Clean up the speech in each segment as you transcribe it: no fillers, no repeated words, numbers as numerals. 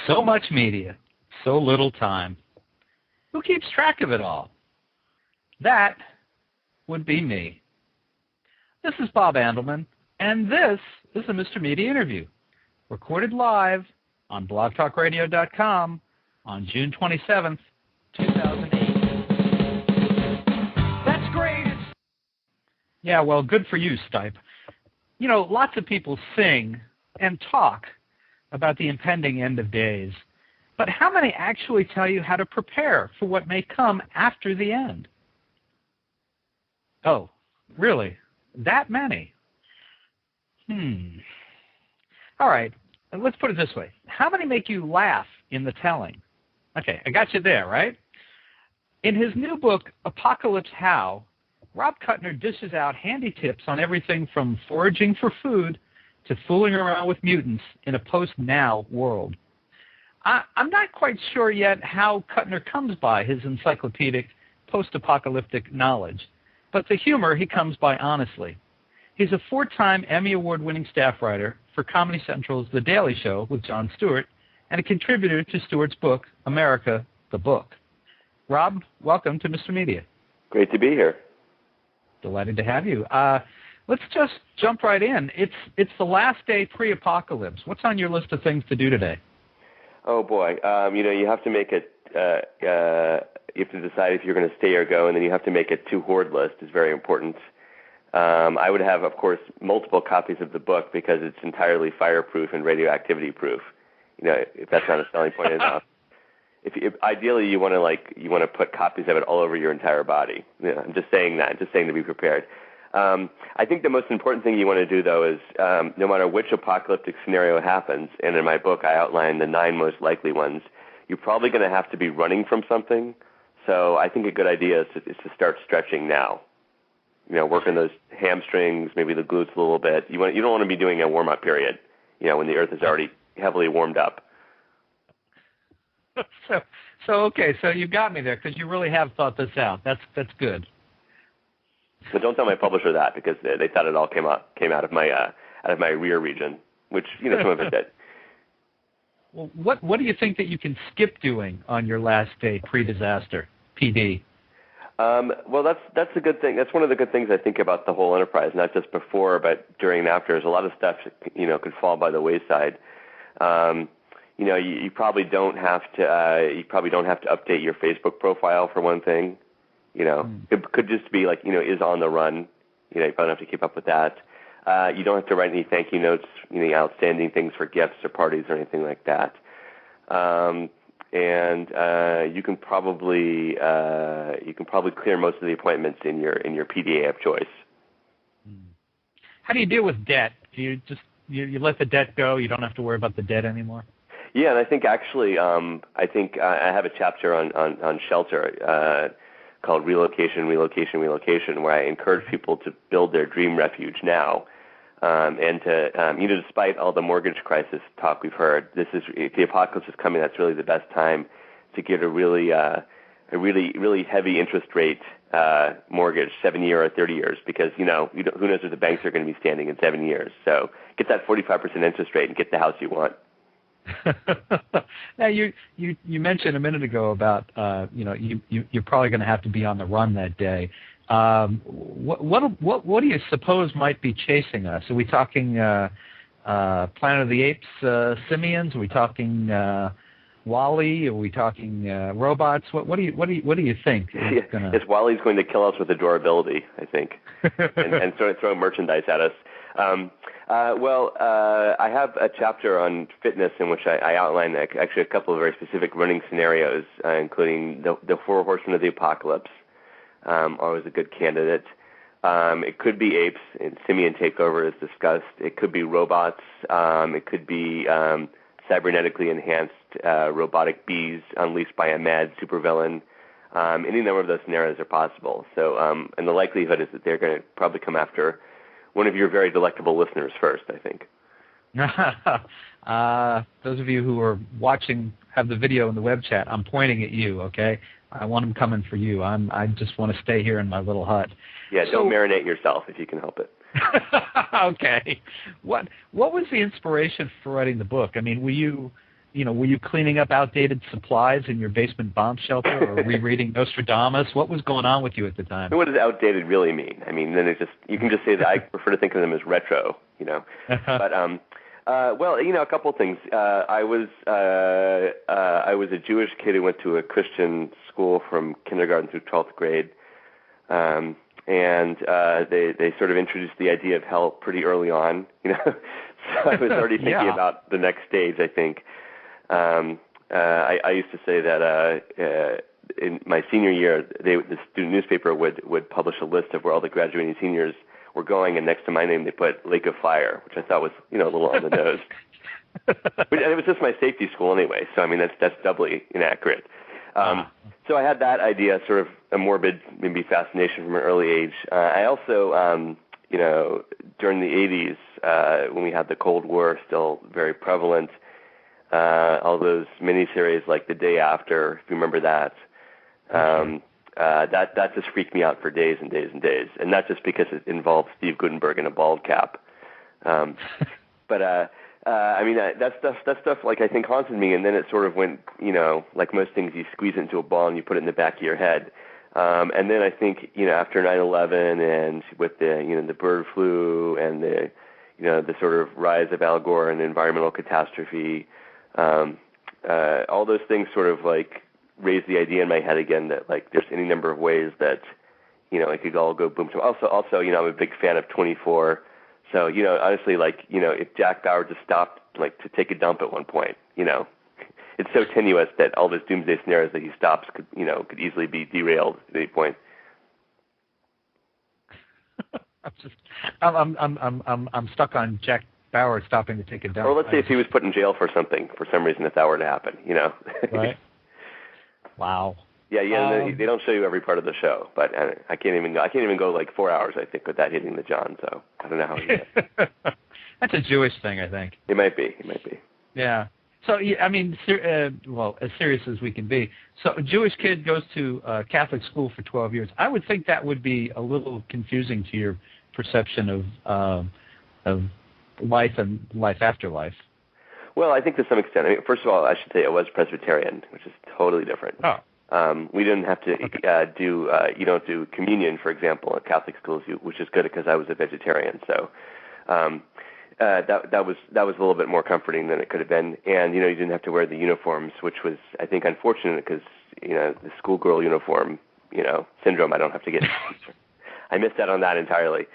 So much media, so little time. Who keeps track of it all? That would be me. This is Bob Andelman, and this is the Mr. Media Interview, recorded live on blogtalkradio.com on June 27th, 2008. That's great! Yeah, well, good for you, Stipe. You know, lots of people sing and talk about the impending end of days, but how many actually tell you how to prepare for what may come after the end? Oh, really? That many? All right, let's put it this way. How many make you laugh in the telling? Okay, I got you there, right? In his new book, Apocalypse How, Rob Kutner dishes out handy tips on everything from foraging for food to fooling around with mutants in a post-now world. I'm not quite sure yet how Kutner comes by his encyclopedic post-apocalyptic knowledge, but the humor he comes by honestly. He's a 4-time Emmy-award winning staff writer for Comedy Central's The Daily Show with Jon Stewart and a contributor to Stewart's book, America, the Book. Rob, welcome to Mr. Media. Great to be here. Delighted to have you. Let's just jump right in. It's the last day pre-apocalypse. What's on your list of things to do today? Oh, boy. You have to make it, you have to decide if you're going to stay or go, and then you have to make a to-hoard list. It's very important. I would have, of course, multiple copies of the book because it's entirely fireproof and radioactivity proof. You know, if that's not a selling point enough. If ideally you want to put copies of it all over your entire body. You know, I'm just saying that. Just saying to be prepared. I think the most important thing you want to do, though, is no matter which apocalyptic scenario happens, and in my book I outline the 9 most likely ones, you're probably going to have to be running from something. So I think a good idea is to start stretching now. You know, working those hamstrings, maybe the glutes a little bit. You don't want to be doing a warm-up period, you know, when the earth is already heavily warmed up. Okay, so you got me there because you really have thought this out. That's good. So don't tell my publisher that because they thought it all came out of my rear region, which, you know, some of it did. Well, what do you think that you can skip doing on your last day pre-disaster, PD? Well, that's a good thing. That's one of the good things I think about the whole enterprise, not just before but during and after. There's a lot of stuff that, you know, could fall by the wayside. You know, you probably don't have to update your Facebook profile for one thing. You know, it could just be like, you know, is on the run. You know, you probably don't have to keep up with that. You don't have to write any thank you notes, you know, outstanding things for gifts or parties or anything like that. And you can probably clear most of the appointments in your PDA of choice. How do you deal with debt? Do you just you let the debt go? You don't have to worry about the debt anymore? Yeah, and I think actually, I have a chapter on shelter called Relocation, where I encourage people to build their dream refuge now. And to, you know, despite all the mortgage crisis talk we've heard, the apocalypse is coming. That's really the best time to get a really heavy interest rate mortgage, 7 year or 30 years, because, you know, who knows where the banks are going to be standing in 7 years. So get that 45% interest rate and get the house you want. Now you mentioned a minute ago about you know, you're probably going to have to be on the run that day. What do you suppose might be chasing us? Are we talking Planet of the Apes simians? Are we talking WALL-E? Are we talking robots? What do you think? Yes, WALL-E's going to kill us with adorability, I think, and sort of throw merchandise at us. I have a chapter on fitness in which I outline actually a couple of very specific running scenarios, including the 4 horsemen of the apocalypse, always a good candidate. It could be apes, and simian takeover is discussed. It could be robots. It could be cybernetically enhanced robotic bees unleashed by a mad supervillain. Any number of those scenarios are possible. So, and the likelihood is that they're going to probably come after one of your very delectable listeners first, I think. Those of you who are watching, have the video in the web chat, I'm pointing at you, okay? I want them coming for you. I just want to stay here in my little hut. Yeah, don't marinate yourself if you can help it. Okay. What was the inspiration for writing the book? I mean, were you were you cleaning up outdated supplies in your basement bomb shelter or rereading Nostradamus? What was going on with you at the time? What does outdated really mean? I mean, then you can just say that I prefer to think of them as retro, But well, a couple of things. I was a Jewish kid who went to a Christian school from kindergarten through 12th grade, and they sort of introduced the idea of hell pretty early on, So I was already thinking about the next stage, I think. I used to say that in my senior year, the student newspaper would publish a list of where all the graduating seniors were going, and next to my name they put Lake of Fire, which I thought was a little on the nose. But it was just my safety school anyway, so I mean that's doubly inaccurate. So I had that idea, sort of a morbid maybe fascination from an early age. I also during the 80s, when we had the Cold War still very prevalent, all those miniseries like The Day After, if you remember that, that just freaked me out for days and days and days, and not just because it involved Steve Guttenberg in a bald cap, but I mean that stuff like I think haunted me, and then it sort of went, like most things, you squeeze it into a ball and you put it in the back of your head. And then I think, after 9/11 and with the bird flu and the sort of rise of Al Gore and environmental catastrophe, all those things sort of like raised the idea in my head again that like there's any number of ways that, it could all go boom. Also, I'm a big fan of 24. So, honestly, like, if Jack Bauer just stopped like to take a dump at one point, it's so tenuous that all those doomsday scenarios that he stops could easily be derailed at any point. I'm stuck on Jack Bauer stopping to take a dump. Or let's say if he was put in jail for something, for some reason, if that were to happen, Right. Wow. Yeah. They don't show you every part of the show, but I can't even go like 4 hours, I think, without hitting the John. So I don't know how he did. That's a Jewish thing, I think. It might be. Yeah. So, I mean, well, as serious as we can be. So a Jewish kid goes to Catholic school for 12 years. I would think that would be a little confusing to your perception of life and life after life. Well, I think to some extent. I mean, first of all, I should say I was Presbyterian, which is totally different. Oh. We didn't have to you don't do communion, for example, at Catholic schools, which is good because I was a vegetarian. So that was a little bit more comforting than it could have been. And you didn't have to wear the uniforms, which was, I think, unfortunate because the schoolgirl uniform syndrome. I don't have to get. I missed out on that entirely.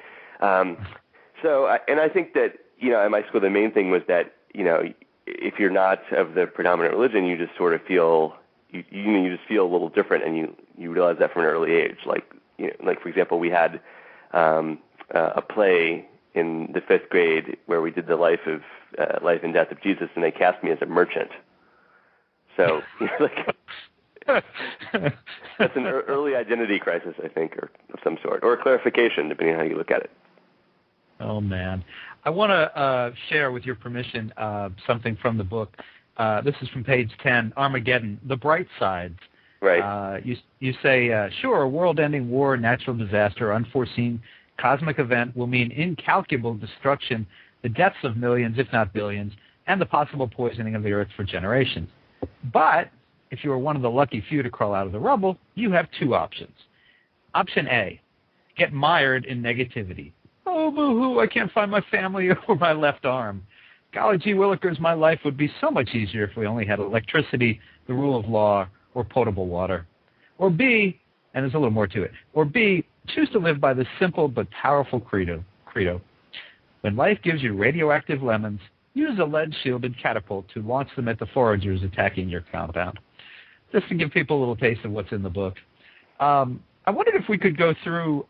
So I think that at my school the main thing was that if you're not of the predominant religion, you just sort of feel. You just feel a little different, and you realize that from an early age. Like for example, we had a play in the 5th grade where we did the life and death of Jesus, and they cast me as a merchant. So that's an early identity crisis, I think, or of some sort, or a clarification, depending on how you look at it. Oh man, I want to share, with your permission, something from the book. This is from page 10, Armageddon, The Bright Sides. Right. You say, sure, a world-ending war, natural disaster, unforeseen cosmic event will mean incalculable destruction, the deaths of millions, if not billions, and the possible poisoning of the earth for generations. But if you are one of the lucky few to crawl out of the rubble, you have two options. Option A, get mired in negativity. Oh, boo-hoo, I can't find my family or my left arm. Golly gee willikers, my life would be so much easier if we only had electricity, the rule of law, or potable water. Or B, and there's a little more to it, or B, choose to live by the simple but powerful credo. When life gives you radioactive lemons, use a lead-shielded catapult to launch them at the foragers attacking your compound. Just to give people a little taste of what's in the book. I wondered if we could go through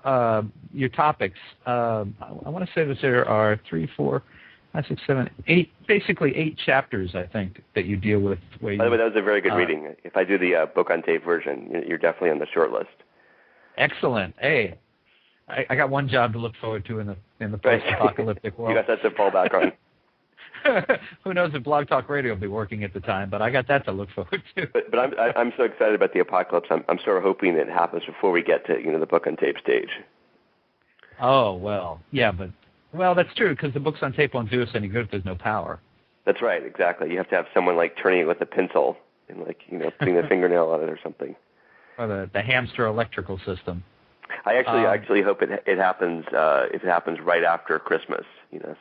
your topics. I want to say that there are 3, 4, 5, 6, 7, 8, basically 8 chapters, I think, that you deal with. By the way, that was a very good reading. If I do the book on tape version, you're definitely on the short list. Excellent. Hey, I got one job to look forward to in the post-apocalyptic world. You got that to fall back on. Who knows if Blog Talk Radio will be working at the time, but I got that to look forward to. But I'm so excited about the apocalypse. I'm sort of hoping it happens before we get to the book on tape stage. Oh well, yeah, but that's true because the books on tape won't do us any good if there's no power. That's right, exactly. You have to have someone like turning it with a pencil and putting a fingernail on it or something. Or the hamster electrical system. I actually hope it happens if it happens right after Christmas,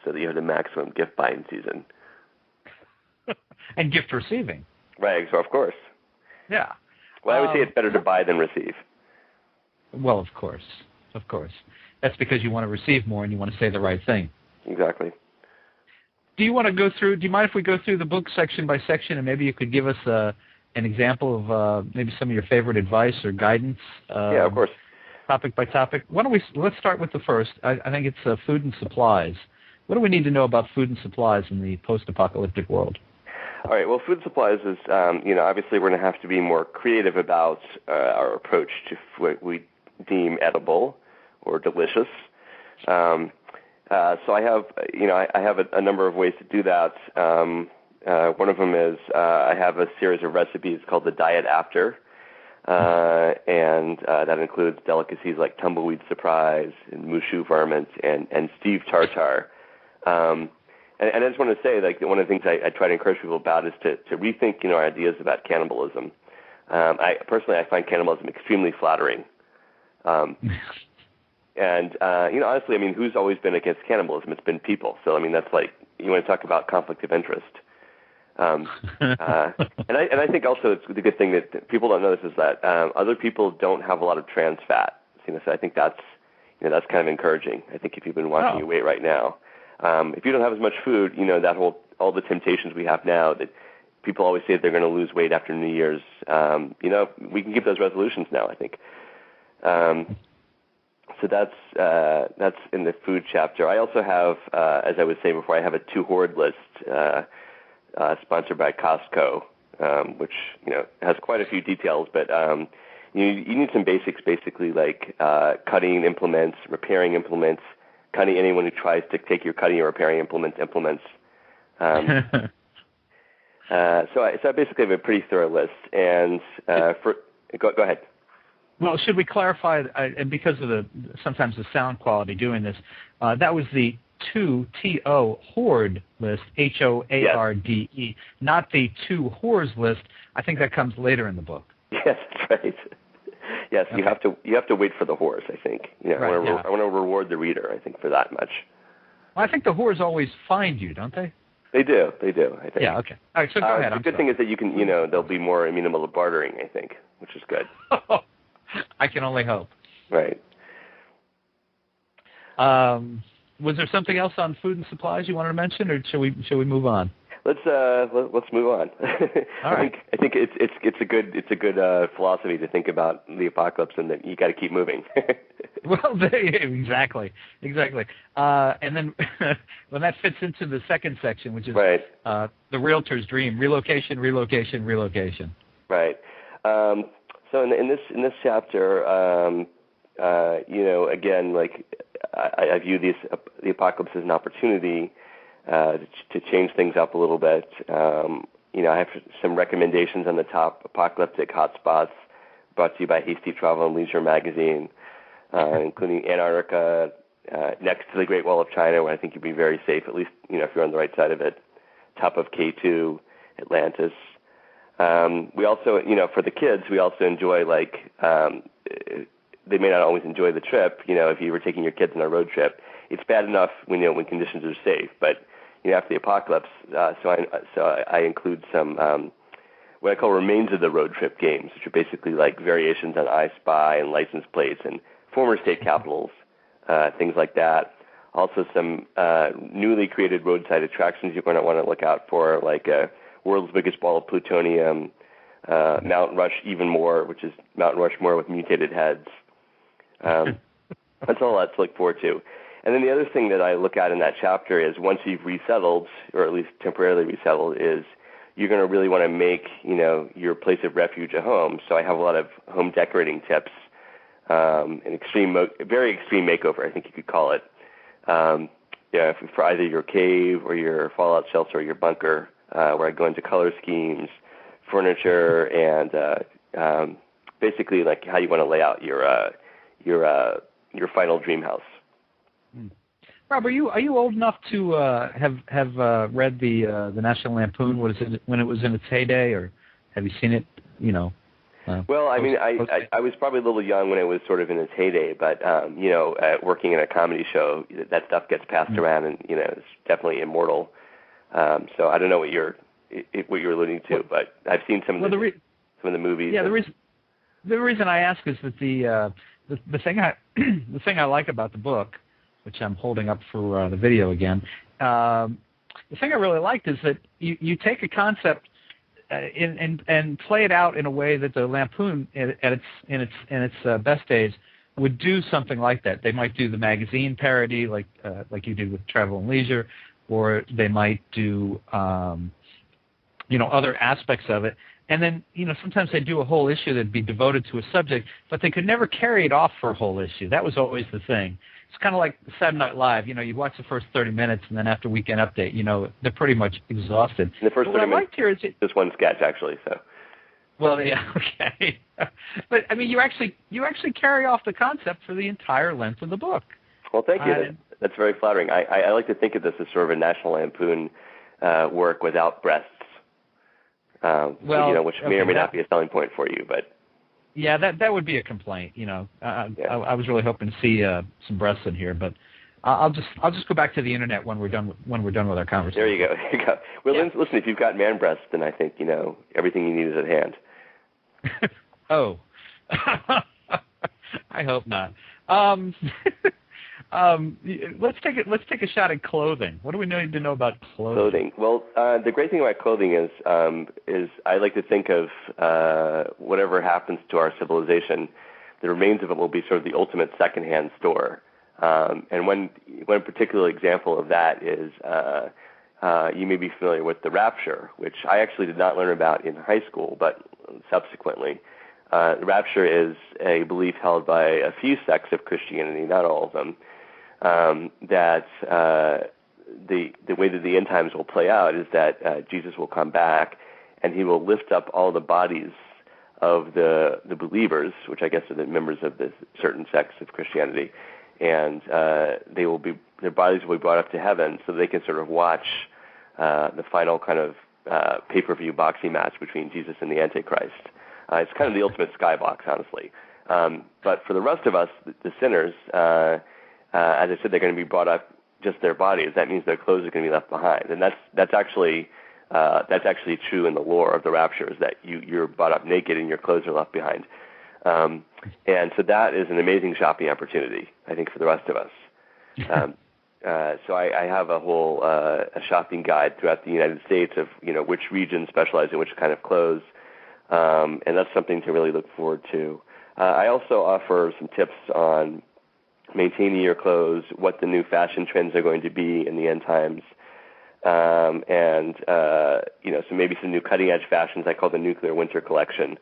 so that you have the maximum gift buying season. And gift receiving. Right, so of course. Yeah. Well, I would say it's better to buy than receive. Well, of course. That's because you want to receive more and you want to say the right thing. Exactly. Do you mind if we go through the book section by section, and maybe you could give us an example of maybe some of your favorite advice or guidance? Yeah, of course. Topic by topic. Let's start with the first. I think it's food and supplies. What do we need to know about food and supplies in the post-apocalyptic world? All right. Well, food supplies is, obviously we're going to have to be more creative about our approach to what we deem edible or delicious. So I have a number of ways to do that. One of them is I have a series of recipes called the Diet After, and that includes delicacies like tumbleweed surprise and mushu varmint and Steve tartare. And I just want to say, one of the things I try to encourage people about is to rethink, our ideas about cannibalism. I find cannibalism extremely flattering. And honestly, who's always been against cannibalism? It's been people. So, that's you want to talk about conflict of interest. And I think also it's the good thing that people don't know this is that other people don't have a lot of trans fat. So I think that's kind of encouraging. I think if you've been watching your weight right now, if you don't have as much food, all the temptations we have now that people always say that they're going to lose weight after New Year's, we can keep those resolutions now, I think. So that's in the food chapter. I also have, as I was saying before, I have a two-horde list sponsored by Costco, which has quite a few details, but you need some basics, basically like cutting implements, repairing implements, cutting anyone who tries to take your cutting or repairing implements. So I basically have a pretty thorough list. And go ahead. Well, should we clarify, and because of sometimes the sound quality doing this, that was the T-O horde list, H-O-A-R-D-E, yes. Not the two whores list. I think that comes later in the book. Yes, that's right. Yes, okay. You have to wait for the whores, I think. I want to reward the reader, I think, for that much. Well, I think the whores always find you, don't they? They do, I think. Yeah, okay. All right, so go ahead. The good thing is that you can, they'll be more amenable to bartering, I think, which is good. I can only hope. Right. Was there something else on food and supplies you wanted to mention, or shall we move on? Let's move on. All right. I think it's a good philosophy to think about the apocalypse, and that you got to keep moving. Well, exactly. And then when that fits into the second section, which is right. The realtor's dream: relocation. Right. So in this chapter, again, I view the apocalypse as an opportunity to change things up a little bit. I have some recommendations on the top apocalyptic hotspots brought to you by Hasty Travel and Leisure magazine, including Antarctica, next to the Great Wall of China, where I think you'd be very safe, at least if you're on the right side of it. Top of K2, Atlantis. We also, for the kids, we also enjoy they may not always enjoy the trip. If you were taking your kids on a road trip, it's bad enough when conditions are safe, but after the apocalypse, so I include some what I call remains of the road trip games, which are basically like variations on I Spy and license plates and former state capitals, things like that. Also, some newly created roadside attractions you're going to want to look out for, like world's biggest ball of plutonium, Mount Rush even more, which is Mount Rushmore with mutated heads. That's all to look forward to. And then the other thing that I look at in that chapter is once you've resettled, or at least temporarily resettled, is you're going to really want to make, your place of refuge a home. So I have a lot of home decorating tips, an very extreme makeover, I think you could call it. For either your cave or your fallout shelter or your bunker, where I go into color schemes, furniture, and basically like how you want to lay out your final dream house. Rob, are you old enough to have read the National Lampoon? What is it, when it was in its heyday, or have you seen it? You know. Well, I mean, I was probably a little young when it was sort of in its heyday, but you know, working in a comedy show, that stuff gets passed around, and you know, it's definitely immortal. So I don't know what you're alluding to, but I've seen some of the movies. Yeah, the reason I ask is that the thing the thing I like about the book, which I'm holding up for the video again, the thing I really liked is that you take a concept and play it out in a way that the Lampoon in its best days would do something like that. They might do the magazine parody like you did with Travel and Leisure, or they might do you know, other aspects of it. And then, you know, sometimes they do a whole issue that'd be devoted to a subject, but they could never carry it off for a whole issue. That was always the thing. It's kind of like Saturday Night Live. You know, you watch the first 30 minutes, and then after Weekend Update, you know, they're pretty much exhausted. The first 30 minutes here is just one sketch, actually. So. Well, yeah, okay. But I mean, you actually carry off the concept for the entire length of the book. Well, thank you. That's very flattering. I like to think of this as sort of a National Lampoon work without breasts. Well, you know, which may or may not be a selling point for you, but. Yeah, that would be a complaint. You know, I was really hoping to see some breasts in here, but I'll just go back to the internet when we're done with our conversation. There you go. Well, yeah. Listen, if you've got man breasts, then I think, you know, everything you need is at hand. Oh, I hope not. Let's take a shot at clothing. What do we need to know about clothing? Well, the great thing about clothing is I like to think of whatever happens to our civilization, the remains of it will be sort of the ultimate secondhand store. And one particular example of that is you may be familiar with the rapture, which I actually did not learn about in high school, but subsequently. The rapture is a belief held by a few sects of Christianity, not all of them, that the way that the end times will play out is that Jesus will come back and he will lift up all the bodies of the believers, which I guess are the members of the certain sects of Christianity, and their bodies will be brought up to heaven so they can sort of watch the final kind of pay-per-view boxing match between Jesus and the Antichrist. It's kind of the ultimate skybox, honestly. But for the rest of us, the sinners, as I said, they're going to be brought up just their bodies. That means their clothes are going to be left behind, and that's actually true in the lore of the rapture, is that you're brought up naked and your clothes are left behind. And so that is an amazing shopping opportunity, I think, for the rest of us. So I have a whole a shopping guide throughout the United States of, you know, which regions specialize in which kind of clothes, and that's something to really look forward to. I also offer some tips on maintaining your clothes, what the new fashion trends are going to be in the end times, and you know, so maybe some new cutting edge fashions I call the nuclear winter collection,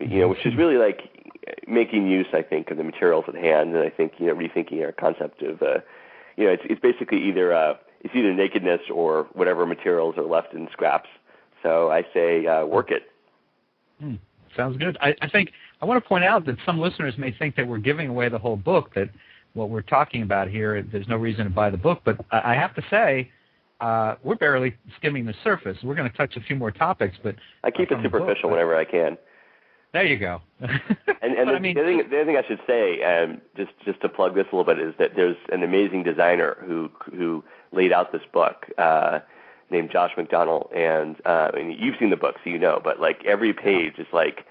you know, which is really like making use, I think, of the materials at hand, and I think, you know, rethinking our concept of, you know, it's basically either nakedness or whatever materials are left in scraps. So I say work it. Sounds good. I think I want to point out that some listeners may think that we're giving away the whole book, that what we're talking about here, there's no reason to buy the book, but I have to say, we're barely skimming the surface. We're going to touch a few more topics, but I keep it superficial whenever I can. There you go. and the other thing I should say, just to plug this a little bit, is that there's an amazing designer who laid out this book named Josh McDonnell, and you've seen the book, so you know. But like every page is like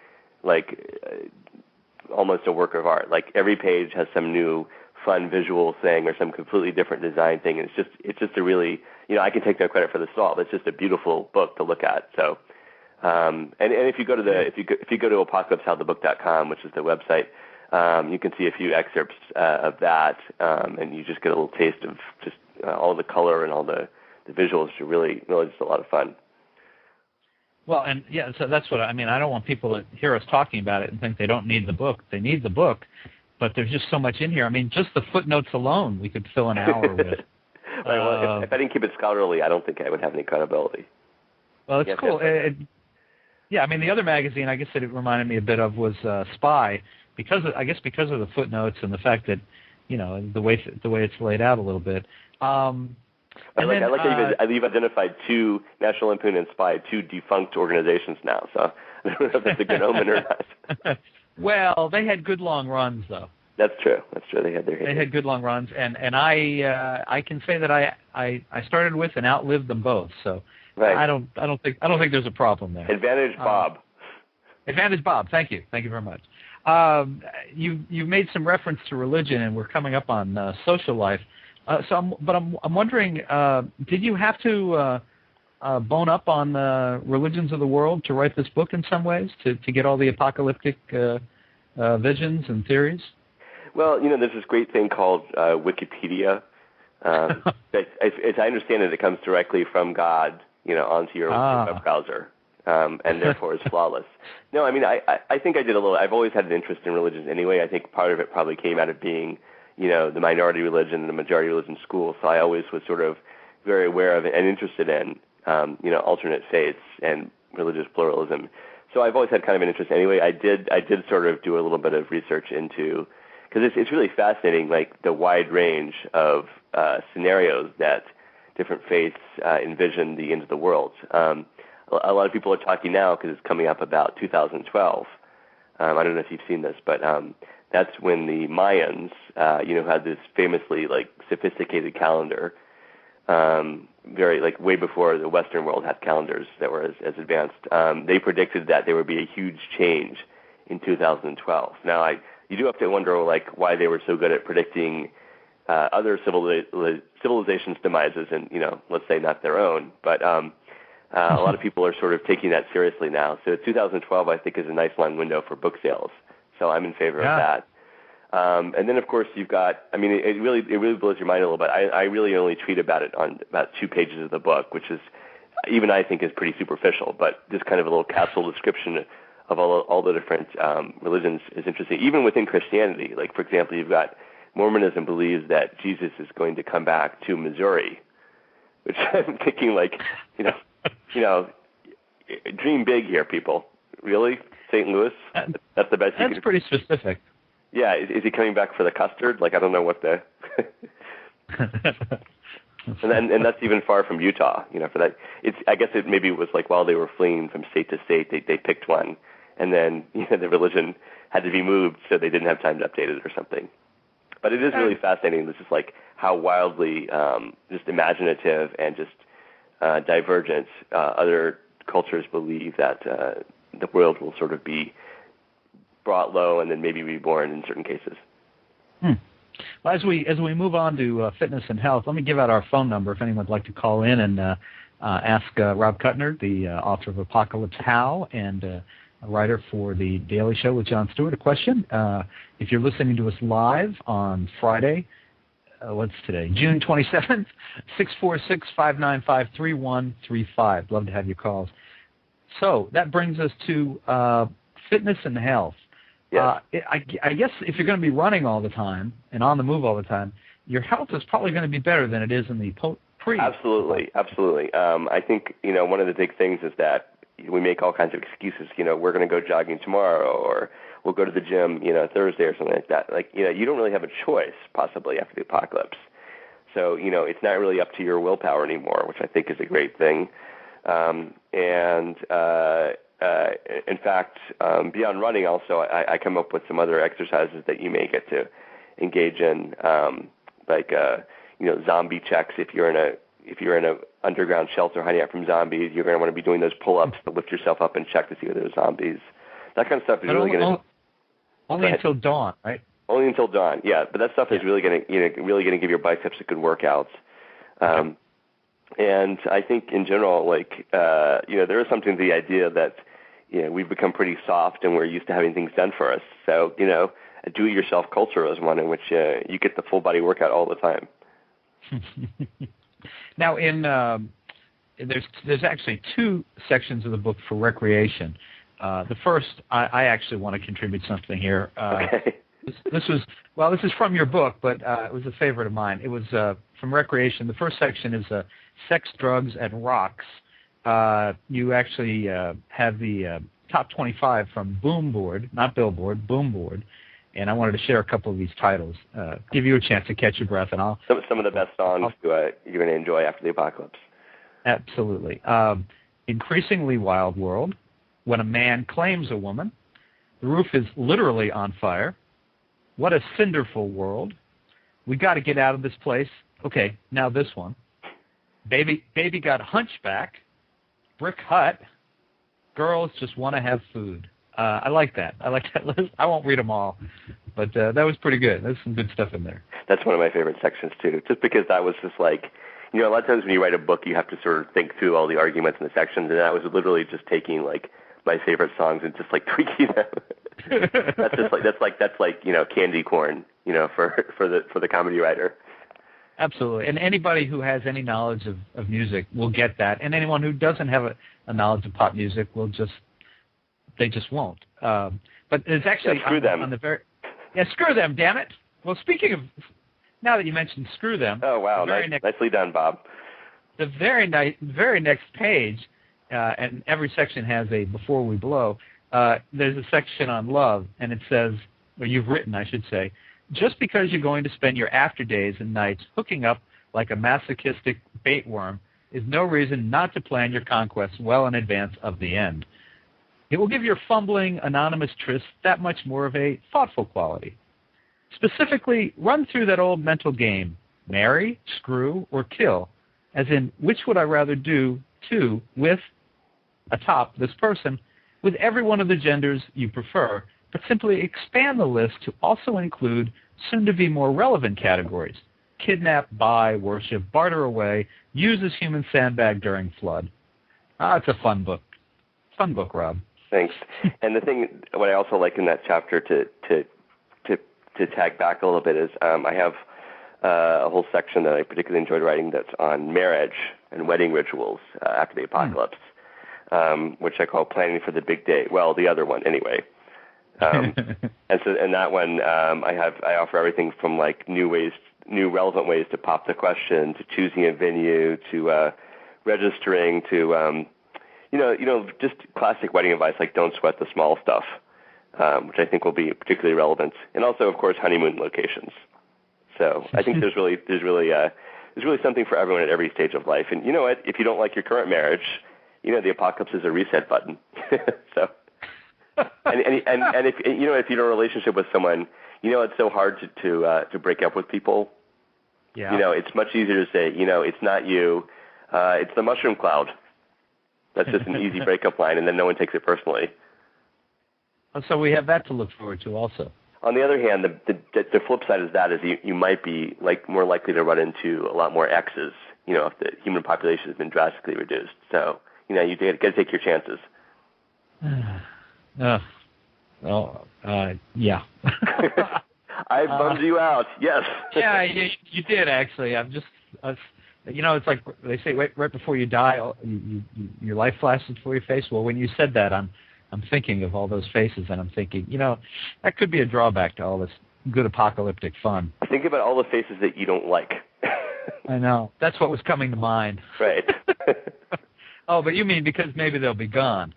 almost a work of art. Like every page has some new fun visual thing or some completely different design thing. And it's just a really, you know, I can take no credit for this at all. But it's just a beautiful book to look at. So. And if you go to if you go to apocalypsehowthebook.com, which is the website, you can see a few excerpts of that, and you just get a little taste of just all the color and all the visuals. Are really just a lot of fun. Well, and yeah, so that's what I mean. I don't want people to hear us talking about it and think they don't need the book. They need the book, but there's just so much in here. I mean, just the footnotes alone, we could fill an hour with. Right, well, if I didn't keep it scholarly, I don't think I would have any credibility. Well, it's cool. Yeah, I mean, the other magazine, I guess that it reminded me a bit of was Spy, because of the footnotes and the fact that, you know, the way it's laid out a little bit. I like that you've identified 2 National Lampoon inspired, 2 defunct organizations now. So I don't know if that's a good omen or not. Well, they had good long runs, though. That's true. They had good long runs, and I can say that I started with and outlived them both. So right. I don't think there's a problem there. Advantage Bob. Advantage Bob. Thank you very much. You made some reference to religion, and we're coming up on social life. I'm wondering, did you have to bone up on the religions of the world to write this book in some ways, to get all the apocalyptic visions and theories? Well, there's this great thing called Wikipedia. As I understand it, it comes directly from God, onto your web browser, and therefore is flawless. No, I mean, I think I did a little. I've always had an interest in religions anyway. I think part of it probably came out of being, the minority religion and the majority religion school. So I always was sort of very aware of it and interested in, alternate faiths and religious pluralism. So I've always had kind of an interest anyway. I did sort of do a little bit of research into, because it's really fascinating, like the wide range of scenarios that different faiths envision the end of the world. A lot of people are talking now, because it's coming up about 2012. I don't know if you've seen this, but that's when the Mayans, had this famously sophisticated calendar, very way before the Western world had calendars that were as advanced. They predicted that there would be a huge change in 2012. Now, you do have to wonder why they were so good at predicting other civilizations' demises, and let's say not their own, but a lot of people are sort of taking that seriously now. So 2012, I think, is a nice long window for book sales. So I'm in favor of that. And then, of course, you've got, it really blows your mind a little bit. I really only tweet about it on about 2 pages of the book, which is, even I think, is pretty superficial, but just kind of a little capsule description of all the different religions is interesting. Even within Christianity, for example, you've got Mormonism believes that Jesus is going to come back to Missouri, which I'm thinking dream big here, people. Really? St. Louis? That's the best you can do. That's pretty specific. Yeah, is he coming back for the custard? I don't know what the... and that's even far from Utah, for that. I guess it maybe was while they were fleeing from state to state, they picked one, and then the religion had to be moved, so they didn't have time to update it or something. But it is really fascinating. This is how wildly just imaginative and just divergent other cultures believe that the world will sort of be brought low and then maybe reborn in certain cases. Well, as we move on to fitness and health, let me give out our phone number if anyone would like to call in and ask Rob Kutner, the author of Apocalypse How and a writer for The Daily Show with Jon Stewart, a question. If you're listening to us live on Friday, what's today, June 27th, 646-595-3135. Love to have your calls. So that brings us to fitness and health. Yes. I guess if you're going to be running all the time and on the move all the time, your health is probably going to be better than it is in the pre. Absolutely. I think, one of the big things is that we make all kinds of excuses. We're going to go jogging tomorrow, or we'll go to the gym, Thursday or something like that. You don't really have a choice possibly after the apocalypse. So, it's not really up to your willpower anymore, which I think is a great thing. In fact, beyond running, also, I come up with some other exercises that you may get to engage in, zombie checks. If you're in a underground shelter hiding out from zombies, you're going to want to be doing those pull-ups to lift yourself up and check to see if there's zombies. That kind of stuff is really going to only until dawn, right? Only until dawn, yeah. But that stuff is really going to give your biceps a good workout. And I think in general, there is something to the idea that, we've become pretty soft and we're used to having things done for us. So, a do-it-yourself culture is one in which you get the full body workout all the time. Now, there's actually 2 sections of the book for recreation. The first, I actually want to contribute something here. Okay. This is from your book, but it was a favorite of mine. It was from recreation. The first section is sex, drugs, and rocks. You actually have the top 25 from Boomboard, not Billboard, Boomboard, and I wanted to share a couple of these titles, give you a chance to catch your breath, and I'll... Some of the best songs you're going to enjoy after the apocalypse. Absolutely. Increasingly Wild World, When a Man Claims a Woman, The Roof is Literally on Fire, What a Cinderful World, We Got to Get Out of This Place. Okay, now this one. Baby Got Hunchback, Brick Hut, Girls Just Want to Have Food. I like that. I like that list. I won't read them all, but that was pretty good. There's some good stuff in there. That's one of my favorite sections, too, just because that was just like, a lot of times when you write a book, you have to sort of think through all the arguments and the sections, and that was literally just taking, like, my favorite songs and just, like, tweaking them. that's like candy corn, for the comedy writer. Absolutely. And anybody who has any knowledge of music will get that, and anyone who doesn't have a knowledge of pop music will just won't. But it's actually screw them. On the very... Yeah, screw them, damn it. Well, speaking of... Now that you mentioned screw them... Oh, wow. Nicely done, Bob. The very next page, and every section has a before we blow, there's a section on love, and it says, or you've written, I should say, just because you're going to spend your after days and nights hooking up like a masochistic bait worm is no reason not to plan your conquests well in advance of the end. It will give your fumbling, anonymous trysts that much more of a thoughtful quality. Specifically, run through that old mental game, marry, screw, or kill, as in which would I rather do to, with, atop this person, with every one of the genders you prefer, but simply expand the list to also include soon-to-be more relevant categories. Kidnap, buy, worship, barter away, use as human sandbag during flood. It's a fun book. Fun book, Rob. Thanks. And the thing, what I also like in that chapter to tag back a little bit is I have a whole section that I particularly enjoyed writing that's on marriage and wedding rituals after the apocalypse, which I call planning for the big day. Well, the other one anyway. And so in that one, I offer everything from like new relevant ways to pop the question, to choosing a venue, to registering, to just classic wedding advice like don't sweat the small stuff, which I think will be particularly relevant, and also of course honeymoon locations. So I think there's really something for everyone at every stage of life. And you know what? If you don't like your current marriage, the apocalypse is a reset button. So. And if if you're in a relationship with someone, it's so hard to break up with people. Yeah. It's much easier to say, it's not you, it's the mushroom cloud. That's just an easy breakup line, and then no one takes it personally. So we have that to look forward to also. On the other hand, the flip side of that is you might be more likely to run into a lot more X's, if the human population has been drastically reduced. So, you got to take your chances. Yeah. I bummed you out. Yes. Yeah, you did actually. It's like they say, right before you die, your life flashes before your face. Well, when you said that, I'm thinking of all those faces, and I'm thinking, that could be a drawback to all this good apocalyptic fun. Think about all the faces that you don't like. I know. That's what was coming to mind. Right. Oh, but you mean because maybe they'll be gone.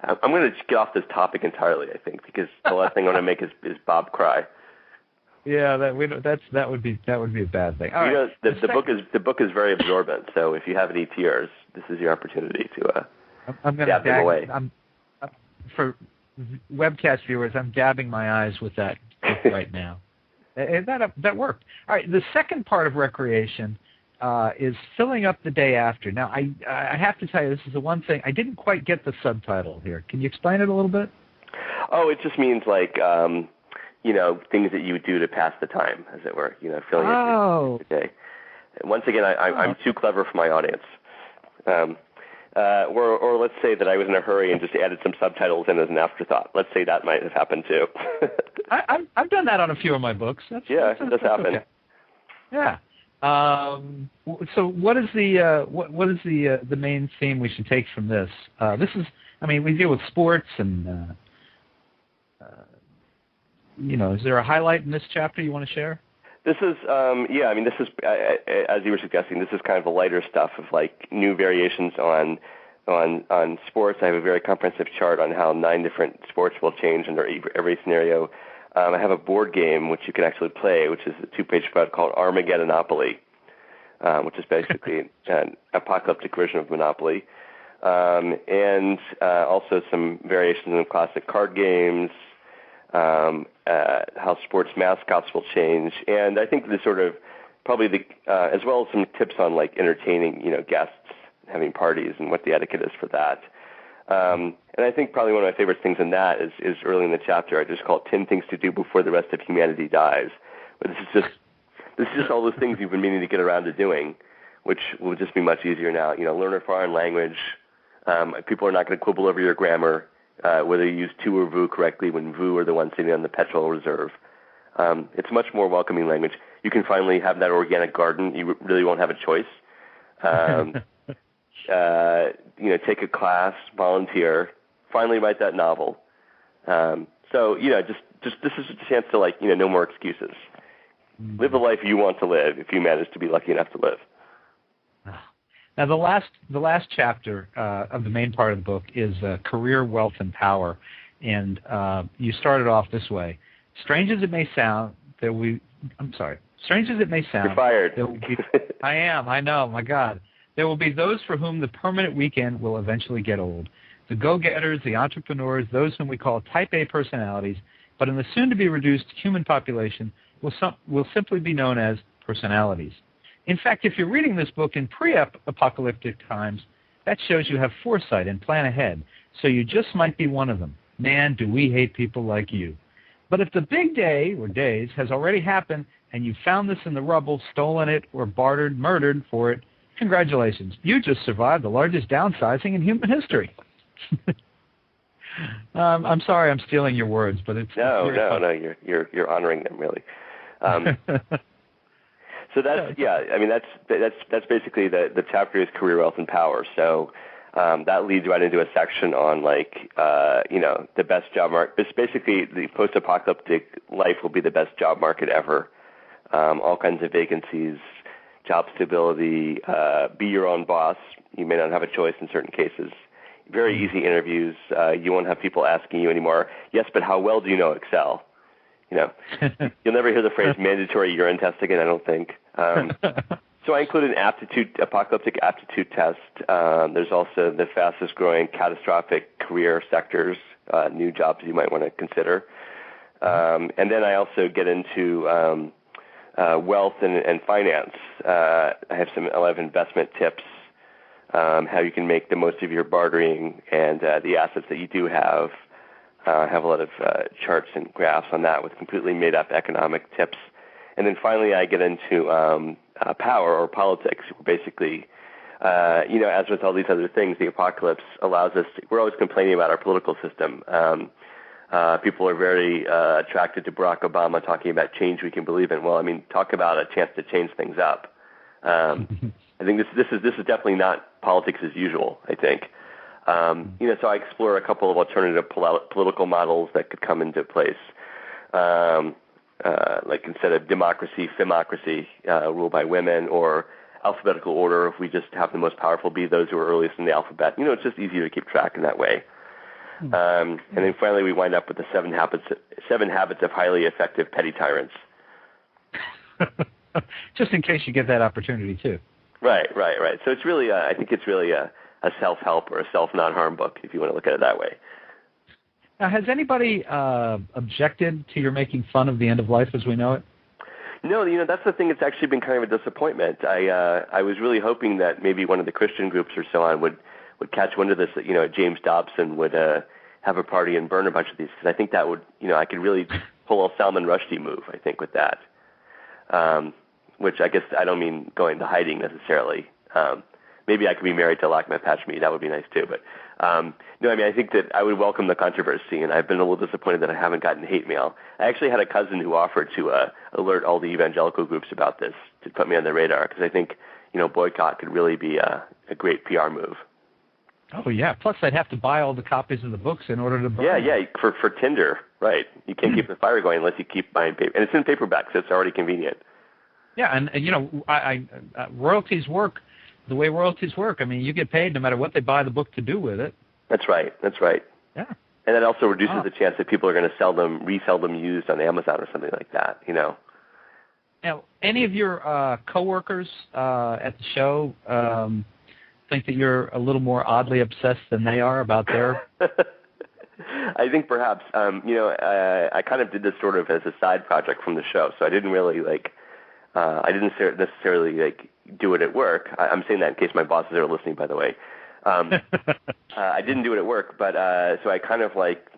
I'm going to get off this topic entirely, I think, because the last thing I want to make is Bob cry. Yeah, that would be a bad thing. All right. The book is very absorbent, so if you have any tears, this is your opportunity to dab them away. For webcast viewers, I'm dabbing my eyes with that right now. That worked. All right, the second part of recreation is filling up the day after. Now, I have to tell you, this is the one thing, I didn't quite get the subtitle here. Can you explain it a little bit? Oh, it just means like, things that you would do to pass the time, as it were, filling up the day. Once again, I'm too clever for my audience. Or let's say that I was in a hurry and just added some subtitles in as an afterthought. Let's say that might have happened too. I've done that on a few of my books. It does happen. Okay. Yeah. So what is the main theme we should take from this? This is, we deal with sports and is there a highlight in this chapter you want to share? This is, this is, as you were suggesting, this is kind of the lighter stuff of like new variations on sports. I have a very comprehensive chart on how 9 different sports will change under every scenario. I have a board game which you can actually play, which is a 2-page spread called Armageddonopoly, which is basically an apocalyptic version of Monopoly. And also some variations in classic card games, how sports mascots will change, and I think the sort of probably as well as some tips on like entertaining guests, having parties, and what the etiquette is for that. And I think probably one of my favorite things in that is early in the chapter. I just call it 10 things to do before the rest of humanity dies. But this is just all those things you've been meaning to get around to doing, which will just be much easier now. Learn a foreign language. People are not going to quibble over your grammar, whether you use tu or vu correctly when vu are the ones sitting on the petrol reserve. It's much more welcoming language. You can finally have that organic garden. You really won't have a choice. Take a class, volunteer, finally write that novel. So this is a chance to no more excuses. Live the life you want to live if you manage to be lucky enough to live. Now, the last chapter of the main part of the book is career, wealth, and power, and you started off this way. Strange as it may sound, Strange as it may sound, you're fired. I am. I know. My God, there will be those for whom the permanent weekend will eventually get old. The go-getters, the entrepreneurs, those whom we call Type A personalities, but in the soon-to-be-reduced human population will simply be known as personalities. In fact, if you're reading this book in pre-apocalyptic times, that shows you have foresight and plan ahead, so you just might be one of them. Man, do we hate people like you. But if the big day, or days, has already happened, and you found this in the rubble, stolen it, or bartered, murdered for it, congratulations. You just survived the largest downsizing in human history. I'm sorry I'm stealing your words, but it's... No, you're honoring them, really. So that's basically the chapter is career, wealth, and power. So that leads right into a section on the best job market. It's basically the post-apocalyptic life will be the best job market ever. All kinds of vacancies, job stability, be your own boss. You may not have a choice in certain cases. Very easy interviews. You won't have people asking you anymore, yes, but how well do you know Excel? You'll never hear the phrase mandatory urine test again, I don't think. So I include an apocalyptic aptitude test. There's also the fastest growing catastrophic career sectors, new jobs you might want to consider. And then I also get into wealth and finance. I have investment tips, how you can make the most of your bartering and the assets that you do have. I have a lot of charts and graphs on that with completely made-up economic tips. And then finally I get into power or politics. Basically, as with all these other things, the apocalypse allows us we're always complaining about our political system. People are very attracted to Barack Obama talking about change we can believe in. Well, talk about a chance to change things up. I think this is definitely not politics as usual, I think. So I explore a couple of alternative political models that could come into place. Like instead of democracy, femocracy, ruled by women, or alphabetical order, if we just have the most powerful be those who are earliest in the alphabet. It's just easier to keep track in that way. And then finally we wind up with the seven habits of highly effective petty tyrants. Just in case you get that opportunity too. Right. So it's really, I think it's really a self-help or a self-non-harm book, if you want to look at it that way. Now, has anybody objected to your making fun of the end of life as we know it? No, that's the thing. It's actually been kind of a disappointment. I was really hoping that maybe one of the Christian groups or so on would catch wind of this, that, James Dobson would have a party and burn a bunch of these, because I think that would, I could really pull a Salman Rushdie move, I think, with that. Which I guess I don't mean going to hiding necessarily. Maybe I could be married to Lakshmi Pachmi. That would be nice too. But I think that I would welcome the controversy, and I've been a little disappointed that I haven't gotten hate mail. I actually had a cousin who offered to alert all the evangelical groups about this to put me on their radar, because I think boycott could really be a great PR move. Oh yeah. Plus, I'd have to buy all the copies of the books in order to burn. Yeah. For Tinder, right? You can't keep the fire going unless you keep buying paper, and it's in paperback, so it's already convenient. Yeah, and royalties work the way royalties work. You get paid no matter what they buy the book to do with it. That's right. Yeah. And that also reduces the chance that people are going to resell them used on Amazon or something like that, you know. Now, any of your coworkers at the show think that you're a little more oddly obsessed than they are about their... I think perhaps, I kind of did this sort of as a side project from the show, so I didn't really, I didn't necessarily, do it at work. I'm saying that in case my bosses are listening, by the way. I didn't do it at work, but so I kind of,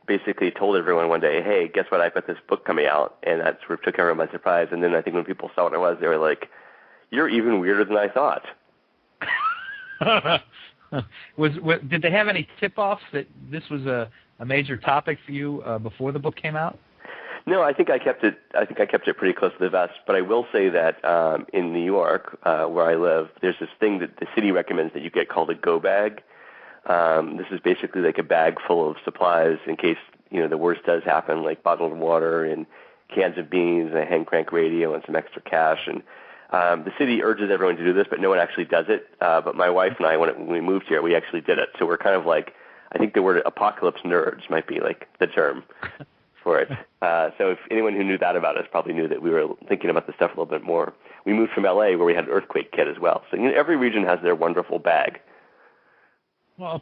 basically told everyone one day, hey, guess what, I've got this book coming out, and that sort of took everyone by surprise, and then I think when people saw what it was, they were like, you're even weirder than I thought. Did they have any tip-offs that this was a major topic for you before the book came out? No, I think I kept it pretty close to the vest. But I will say that in New York, where I live, there's this thing that the city recommends that you get called a go bag. This is basically like a bag full of supplies in case the worst does happen, like bottled water and cans of beans and a hand crank radio and some extra cash. And the city urges everyone to do this, but no one actually does it. But my wife and I, when we moved here, we actually did it. So we're kind of I think the word apocalypse nerds might be the term for it. So if anyone who knew that about us probably knew that we were thinking about this stuff a little bit more. We moved from L.A. where we had an earthquake kit as well. So every region has their wonderful bag. Well,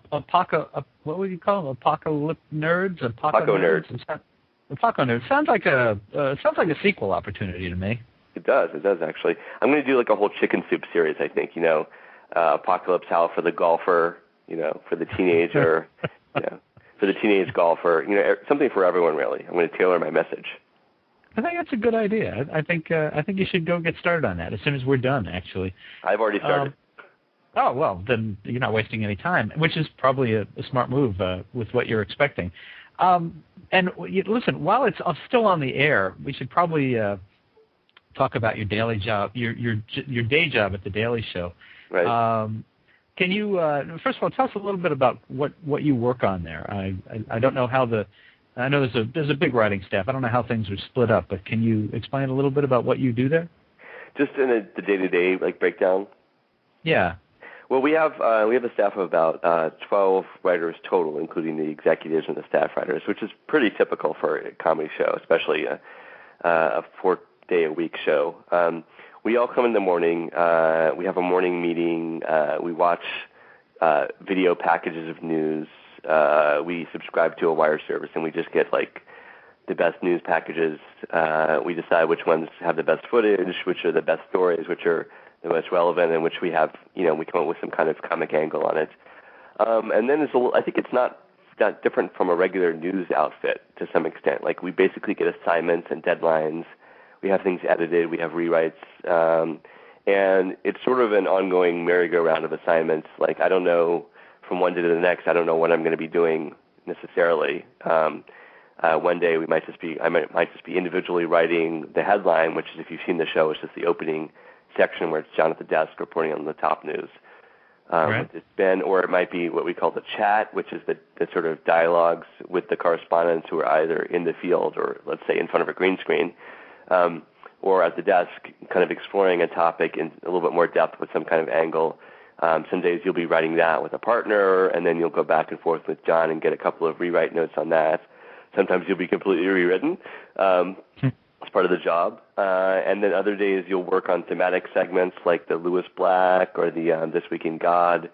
what would you call them? Apocalypse nerds? Apoco nerds. Apoco nerds. Sounds like a sequel opportunity to me. It does actually. I'm going to do a whole chicken soup series, I think, Apocalypse How for the golfer, for the teenager, for the teenage golfer, something for everyone really. I'm going to tailor my message. I think that's a good idea. I think you should go get started on that as soon as we're done, actually. I've already started. Oh, well, then you're not wasting any time, which is probably a smart move with what you're expecting. And listen, while it's still on the air, we should probably talk about your daily job, your day job at The Daily Show. Right. Can you, first of all, tell us a little bit about what you work on there? I don't know how I know there's a big writing staff. I don't know how things are split up, but can you explain a little bit about what you do there? Just in the day-to-day breakdown? Yeah. Well, we have a staff of about 12 writers total, including the executives and the staff writers, which is pretty typical for a comedy show, especially a 4-day-a-week show. We all come in the morning. We have a morning meeting. We watch video packages of news. We subscribe to a wire service, and we just get the best news packages. We decide which ones have the best footage, which are the best stories, which are the most relevant, and which we have, we come up with some kind of comic angle on it. And then I think it's not different from a regular news outfit to some extent. We basically get assignments and deadlines. We have things edited. We have rewrites. And it's sort of an ongoing merry-go-round of assignments. I don't know, from one day to the next, I don't know what I'm going to be doing necessarily. One day I might just be individually writing the headline, which is, if you've seen the show, it's just the opening section where it's John at the desk reporting on the top news. Right. It's been, or it might be what we call the chat, which is the sort of dialogues with the correspondents who are either in the field or, let's say, in front of a green screen, or at the desk, kind of exploring a topic in a little bit more depth with some kind of angle. Some days you'll be writing that with a partner, and then you'll go back and forth with John and get a couple of rewrite notes on that. Sometimes you'll be completely rewritten. It's part of the job. And then other days you'll work on thematic segments like the Lewis Black or the This Week in God,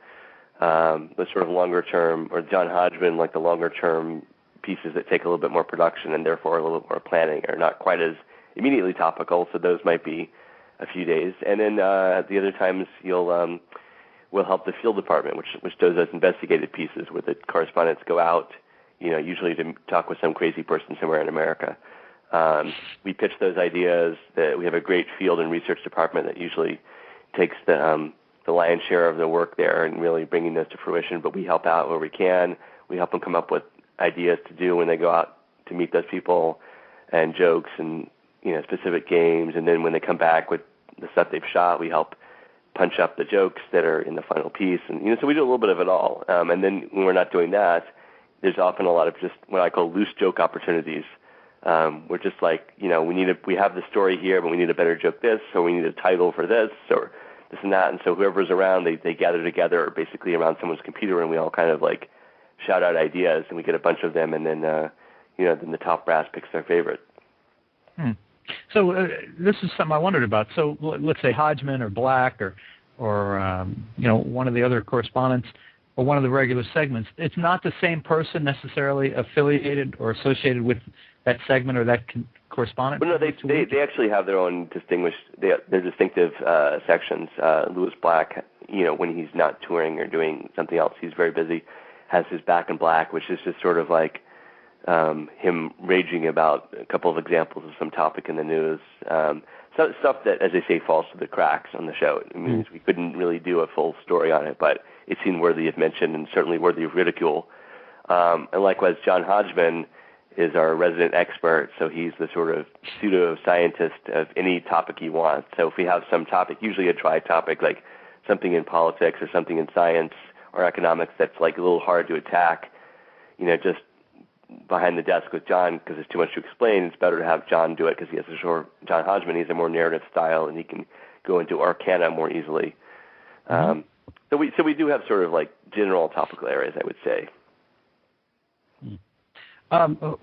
the sort of longer term, or John Hodgman, the longer term pieces that take a little bit more production and therefore a little bit more planning, are not quite as immediately topical, so those might be a few days. And then the other times we'll help the field department, which does those investigative pieces where the correspondents go out, usually to talk with some crazy person somewhere in America. We pitch those ideas. We have a great field and research department that usually takes the lion's share of the work there and really bringing those to fruition, but we help out where we can. We help them come up with ideas to do when they go out to meet those people, and jokes and specific games, and then when they come back with the stuff they've shot, we help punch up the jokes that are in the final piece, and so we do a little bit of it all. And then when we're not doing that, there's often a lot of just what I call loose joke opportunities. We're just we have the story here, but we need a better joke this, or we need a title for this, or this and that. And so whoever's around, they gather together basically around someone's computer, and we all kind of shout out ideas, and we get a bunch of them, and then then the top brass picks their favorite. So this is something I wondered about. So let's say Hodgman or Black or one of the other correspondents or one of the regular segments. It's not the same person necessarily affiliated or associated with that segment or that correspondent. But no, they actually have their own their distinctive sections. Louis Black, when he's not touring or doing something else, he's very busy. Has his Back in Black, which is just sort of like him raging about a couple of examples of some topic in the news. So stuff that, as they say, falls through the cracks on the show. It means we couldn't really do a full story on it, but it seemed worthy of mention and certainly worthy of ridicule. And likewise, John Hodgman is our resident expert, so he's the sort of pseudo-scientist of any topic he wants. So if we have some topic, usually a dry topic, like something in politics or something in science or economics that's like a little hard to attack, just behind the desk with John, because it's too much to explain, it's better to have John do it because he has John Hodgman, he's a more narrative style and he can go into arcana more easily. So we do have sort of like general topical areas, I would say.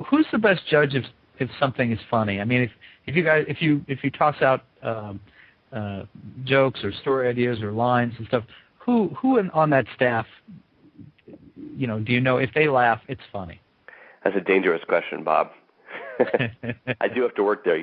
Who's the best judge if something is funny? I mean, if you toss out jokes or story ideas or lines and stuff, who on that staff, do you know if they laugh, it's funny? That's a dangerous question, Bob. I do have to work there,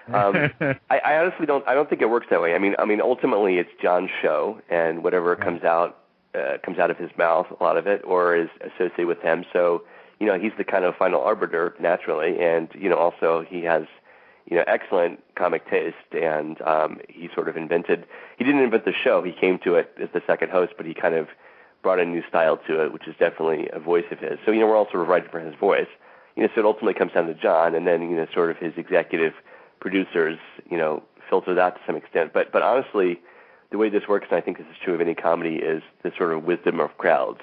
I honestly don't. I don't think it works that way. I mean, ultimately, it's John's show, and whatever comes out of his mouth, a lot of it, or is associated with him. So, he's the kind of final arbiter naturally, and also he has excellent comic taste, and he sort of invented. He didn't invent the show. He came to it as the second host, but he kind of brought a new style to it, which is definitely a voice of his. So, we're all sort of writing for his voice. So it ultimately comes down to John, and then, sort of his executive producers, filter that to some extent. But honestly, the way this works, and I think this is true of any comedy, is the sort of wisdom of crowds.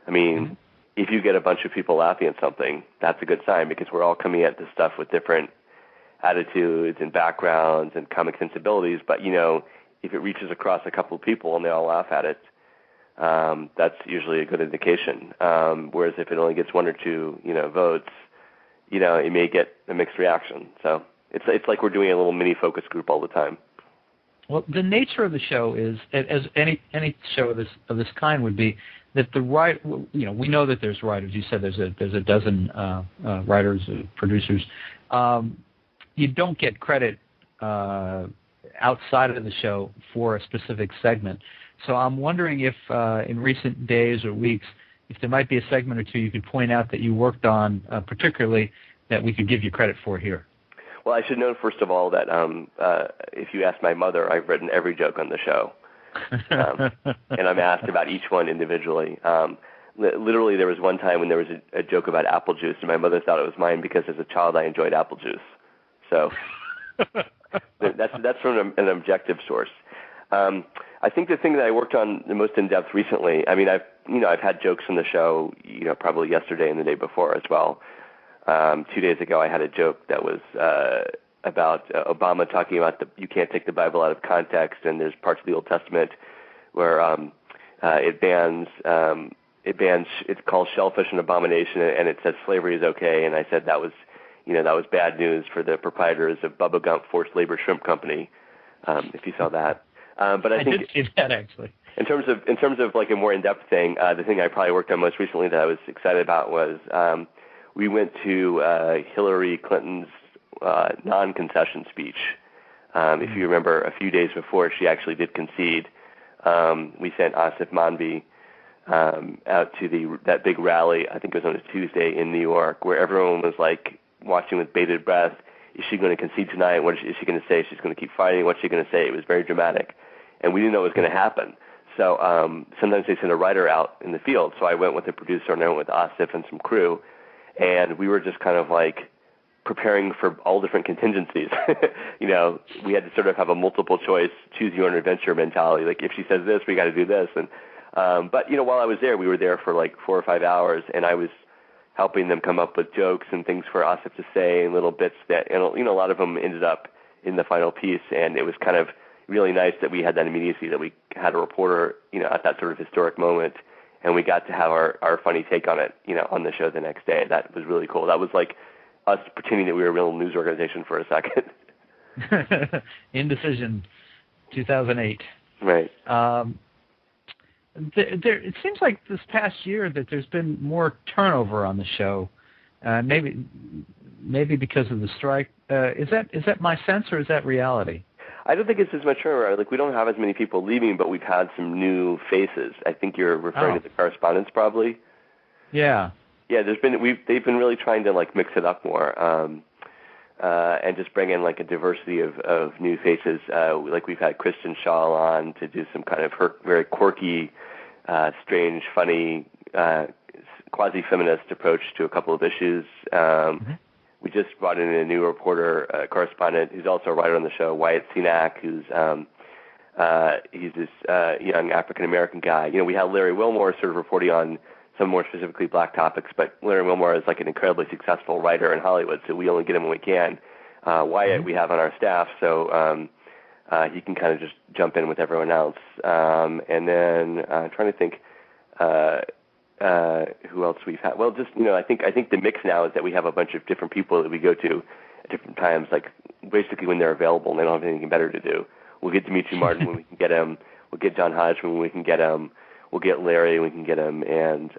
I mean, if you get a bunch of people laughing at something, that's a good sign because we're all coming at this stuff with different attitudes and backgrounds and comic sensibilities. But, if it reaches across a couple of people and they all laugh at it, that's usually a good indication. Whereas if it only gets one or two, votes, it may get a mixed reaction. So it's like we're doing a little mini focus group all the time. Well, the nature of the show is, as any show of this kind would be, that we know that there's writers. You said there's a dozen writers, producers. You don't get credit outside of the show for a specific segment. So I'm wondering if in recent days or weeks, if there might be a segment or two you could point out that you worked on particularly that we could give you credit for here. Well, I should note, first of all, that if you ask my mother, I've written every joke on the show. And I'm asked about each one individually. Literally, there was one time when there was a joke about apple juice, and my mother thought it was mine because as a child I enjoyed apple juice. So that's from an objective source. I think the thing that I worked on the most in depth recently, I mean, I've had jokes on the show, probably yesterday and the day before as well. 2 days ago, I had a joke that was about Obama talking about you can't take the Bible out of context, and there's parts of the Old Testament where it bans. It's called shellfish an abomination, and it says slavery is okay. And I said that was bad news for the proprietors of Bubba Gump Forced Labor Shrimp Company. If you saw that. But I think did see that actually. In terms of like a more in-depth thing, the thing I probably worked on most recently that I was excited about was we went to Hillary Clinton's non-concession speech. If you remember, a few days before she actually did concede, we sent Asif Manvi out to that big rally. I think it was on a Tuesday in New York, where everyone was like watching with bated breath. Is she going to concede tonight? What is she going to say? She's going to keep fighting. What's she going to say? It was very dramatic, and we didn't know what was going to happen. So sometimes they send a writer out in the field. So I went with a producer, and I went with Asif and some crew, and we were just kind of like preparing for all different contingencies. We had to sort of have a multiple choice, choose your own adventure mentality. Like if she says this, we got to do this. And but while I was there, we were there for like 4 or 5 hours, and I was helping them come up with jokes and things for Asif to say and little bits that, a lot of them ended up in the final piece. And it was kind of really nice that we had that immediacy, that we had a reporter, at that sort of historic moment and we got to have our funny take on it, on the show the next day. That was really cool. That was like us pretending that we were a real news organization for a second. Indecision, 2008. Right. It seems like this past year that there's been more turnover on the show. Maybe because of the strike. Is that my sense, or is that reality? I don't think it's as much turnover. Like, we don't have as many people leaving, but we've had some new faces. I think you're referring to the correspondents, probably. Yeah. Yeah. They've been really trying to like mix it up more, and just bring in like a diversity of new faces. Like we've had Kristen Shaw on to do some kind of very quirky, strange, funny, quasi-feminist approach to a couple of issues. We just brought in a new reporter, correspondent, who's also a writer on the show, Wyatt Cenac, he's this young African-American guy. We had Larry Wilmore sort of reporting on some more specifically black topics, but Larry Wilmore is like an incredibly successful writer in Hollywood, so we only get him when we can. Wyatt we have on our staff, so he can kind of just jump in with everyone else. And then I'm trying to think who else we've had. Well, just, I think the mix now is that we have a bunch of different people that we go to at different times, like basically when they're available and they don't have anything better to do. We'll get Dimitri Martin when we can get him. We'll get John Hodgman when we can get him. We'll get Larry when we can get him. And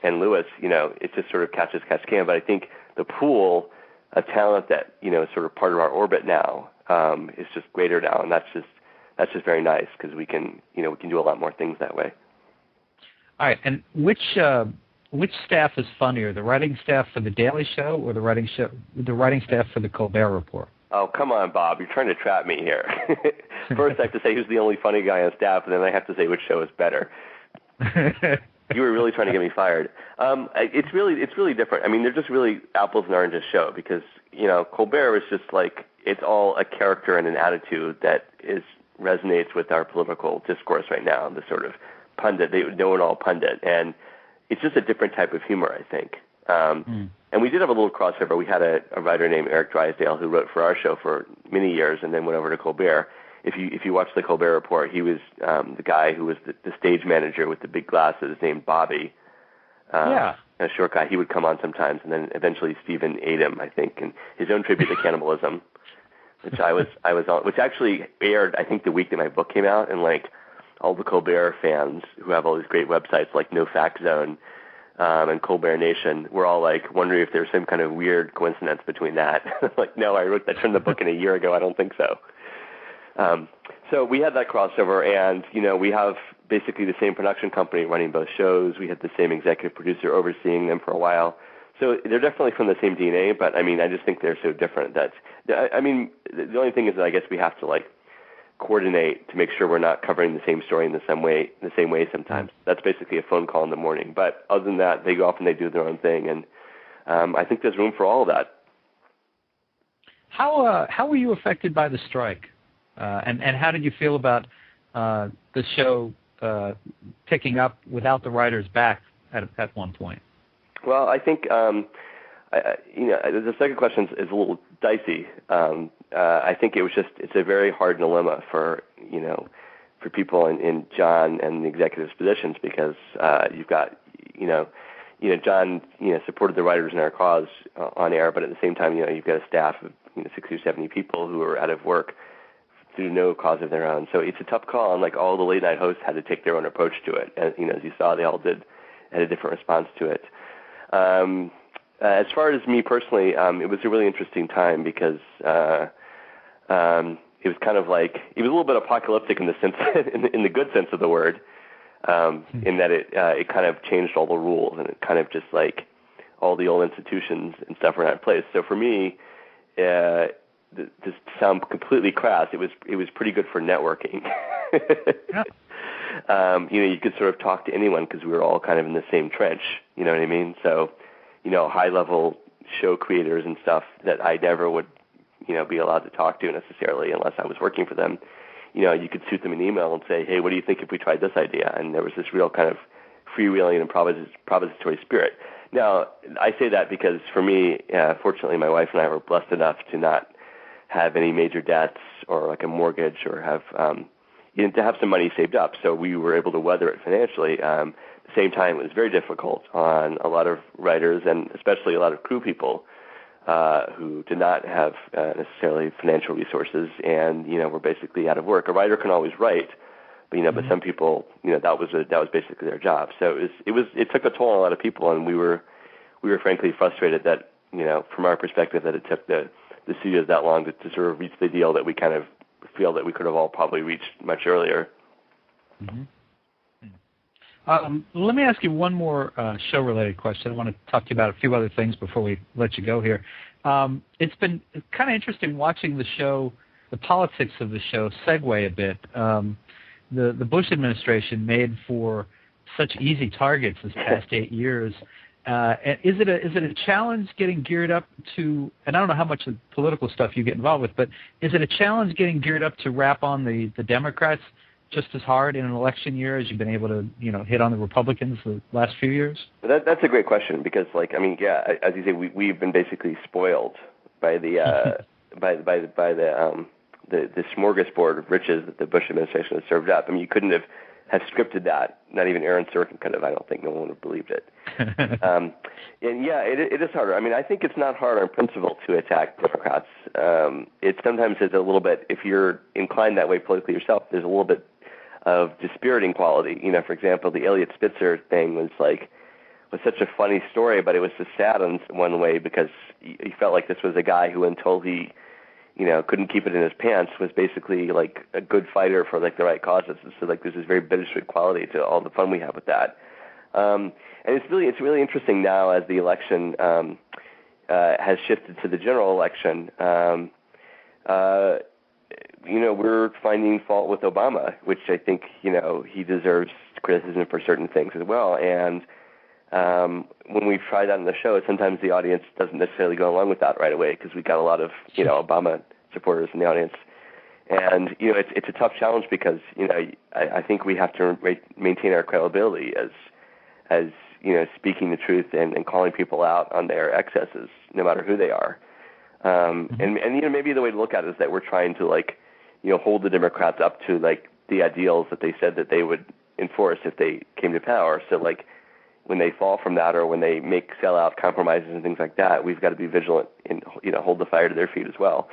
Lewis, it's just sort of catch can. But I think the pool of talent that, is sort of part of our orbit now is just greater now. And that's just very nice because we can do a lot more things that way. All right, and which staff is funnier, the writing staff for The Daily Show or the writing staff for The Colbert Report? Oh, come on, Bob. You're trying to trap me here. First, I have to say who's the only funny guy on staff, and then I have to say which show is better. You were really trying to get me fired. It's really different. I mean, they're just really apples and oranges show because, Colbert is just like, it's all a character and an attitude that resonates with our political discourse right now, the sort of pundit, they know it all pundit, and it's just a different type of humor, I think. And we did have a little crossover. We had a writer named Eric Drysdale who wrote for our show for many years and then went over to Colbert. If you watch the Colbert Report, he was the guy who was the stage manager with the big glasses named Bobby. A short guy. He would come on sometimes, and then eventually Stephen ate him, I think, and his own tribute to cannibalism, which I was on, which actually aired, I think, the week that my book came out, and like all the Colbert fans who have all these great websites like No Fact Zone and Colbert Nation were all like wondering if there's some kind of weird coincidence between that. Like, no, I turned the book in a year ago. I don't think so. So we had that crossover, and we have basically the same production company running both shows. We had the same executive producer overseeing them for a while. So they're definitely from the same DNA, but I mean, I just think they're so different that, I mean, the only thing is that I guess we have to like coordinate to make sure we're not covering the same story in the same way sometimes. That's basically a phone call in the morning. But other than that, they go off and they do their own thing, and I think there's room for all of that. How were you affected by the strike? And how did you feel about the show picking up without the writers back at one point? Well, I think the second question is a little dicey. I think it's a very hard dilemma for people in Jon and the executive's positions because you've got Jon supported the writers in our cause on air, but at the same time you've got a staff of 60 or 70 people who are out of work through no cause of their own. So it's a tough call, and like all the late night hosts had to take their own approach to it. As you saw, they all had a different response to it. As far as me personally, it was a really interesting time because it was kind of like, it was a little bit apocalyptic in the sense, in the good sense of the word, in that it kind of changed all the rules, and it kind of just like all the old institutions and stuff were not in place. So for me, to sound completely crass, it was pretty good for networking. Yeah. You could sort of talk to anyone because we were all kind of in the same trench. You know what I mean? So, high-level show creators and stuff that I never would, be allowed to talk to necessarily unless I was working for them. You could shoot them an email and say, hey, what do you think if we tried this idea? And there was this real kind of freewheeling and improvisatory spirit. Now, I say that because for me, fortunately, my wife and I were blessed enough to not have any major debts or like a mortgage or have, to have some money saved up, so we were able to weather it financially. At the same time, it was very difficult on a lot of writers and especially a lot of crew people who did not have necessarily financial resources and, were basically out of work. A writer can always write, but, but some people, that was basically their job. So it took a toll on a lot of people, and we were frankly frustrated that, from our perspective, that it took the studios that long to sort of reach the deal that we kind of feel that we could have all probably reached much earlier. Mm-hmm. Let me ask you one more show-related question. I want to talk to you about a few other things before we let you go here. It's been kind of interesting watching the show, the politics of the show segue a bit. The Bush administration made for such easy targets this past 8 years. And is it a challenge getting geared up to, and I don't know how much of political stuff you get involved with, but is it a challenge getting geared up to rap on the Democrats just as hard in an election year as you've been able to, hit on the Republicans the last few years? That's a great question because, as you say, we've been basically spoiled by the the smorgasbord of riches that the Bush administration has served up. I mean, you couldn't have scripted that. Not even Aaron Sorkin could have. I don't think no one would have believed it. And yeah, it is harder. I mean, I think it's not hard on principle to attack Democrats. It sometimes is a little bit, if you're inclined that way politically yourself, there's a little bit of dispiriting quality. For example, the Elliot Spitzer thing was such a funny story, but it was just sad in one way because you felt like this was a guy who, until he, couldn't keep it in his pants, was basically like a good fighter for like the right causes. So like there's this very bittersweet quality to all the fun we have with that. And it's really interesting now as the election has shifted to the general election. We're finding fault with Obama, which I think, he deserves criticism for certain things as well. And when we try that on the show, sometimes the audience doesn't necessarily go along with that right away because we've got a lot of, Obama supporters in the audience. And, it's a tough challenge because, I think we have to maintain our credibility as speaking the truth and calling people out on their excesses, no matter who they are. And maybe the way to look at it is that we're trying to hold the Democrats up to the ideals that they said that they would enforce if they came to power. So when they fall from that or when they make sellout compromises and things like that, we've got to be vigilant and hold the fire to their feet as well.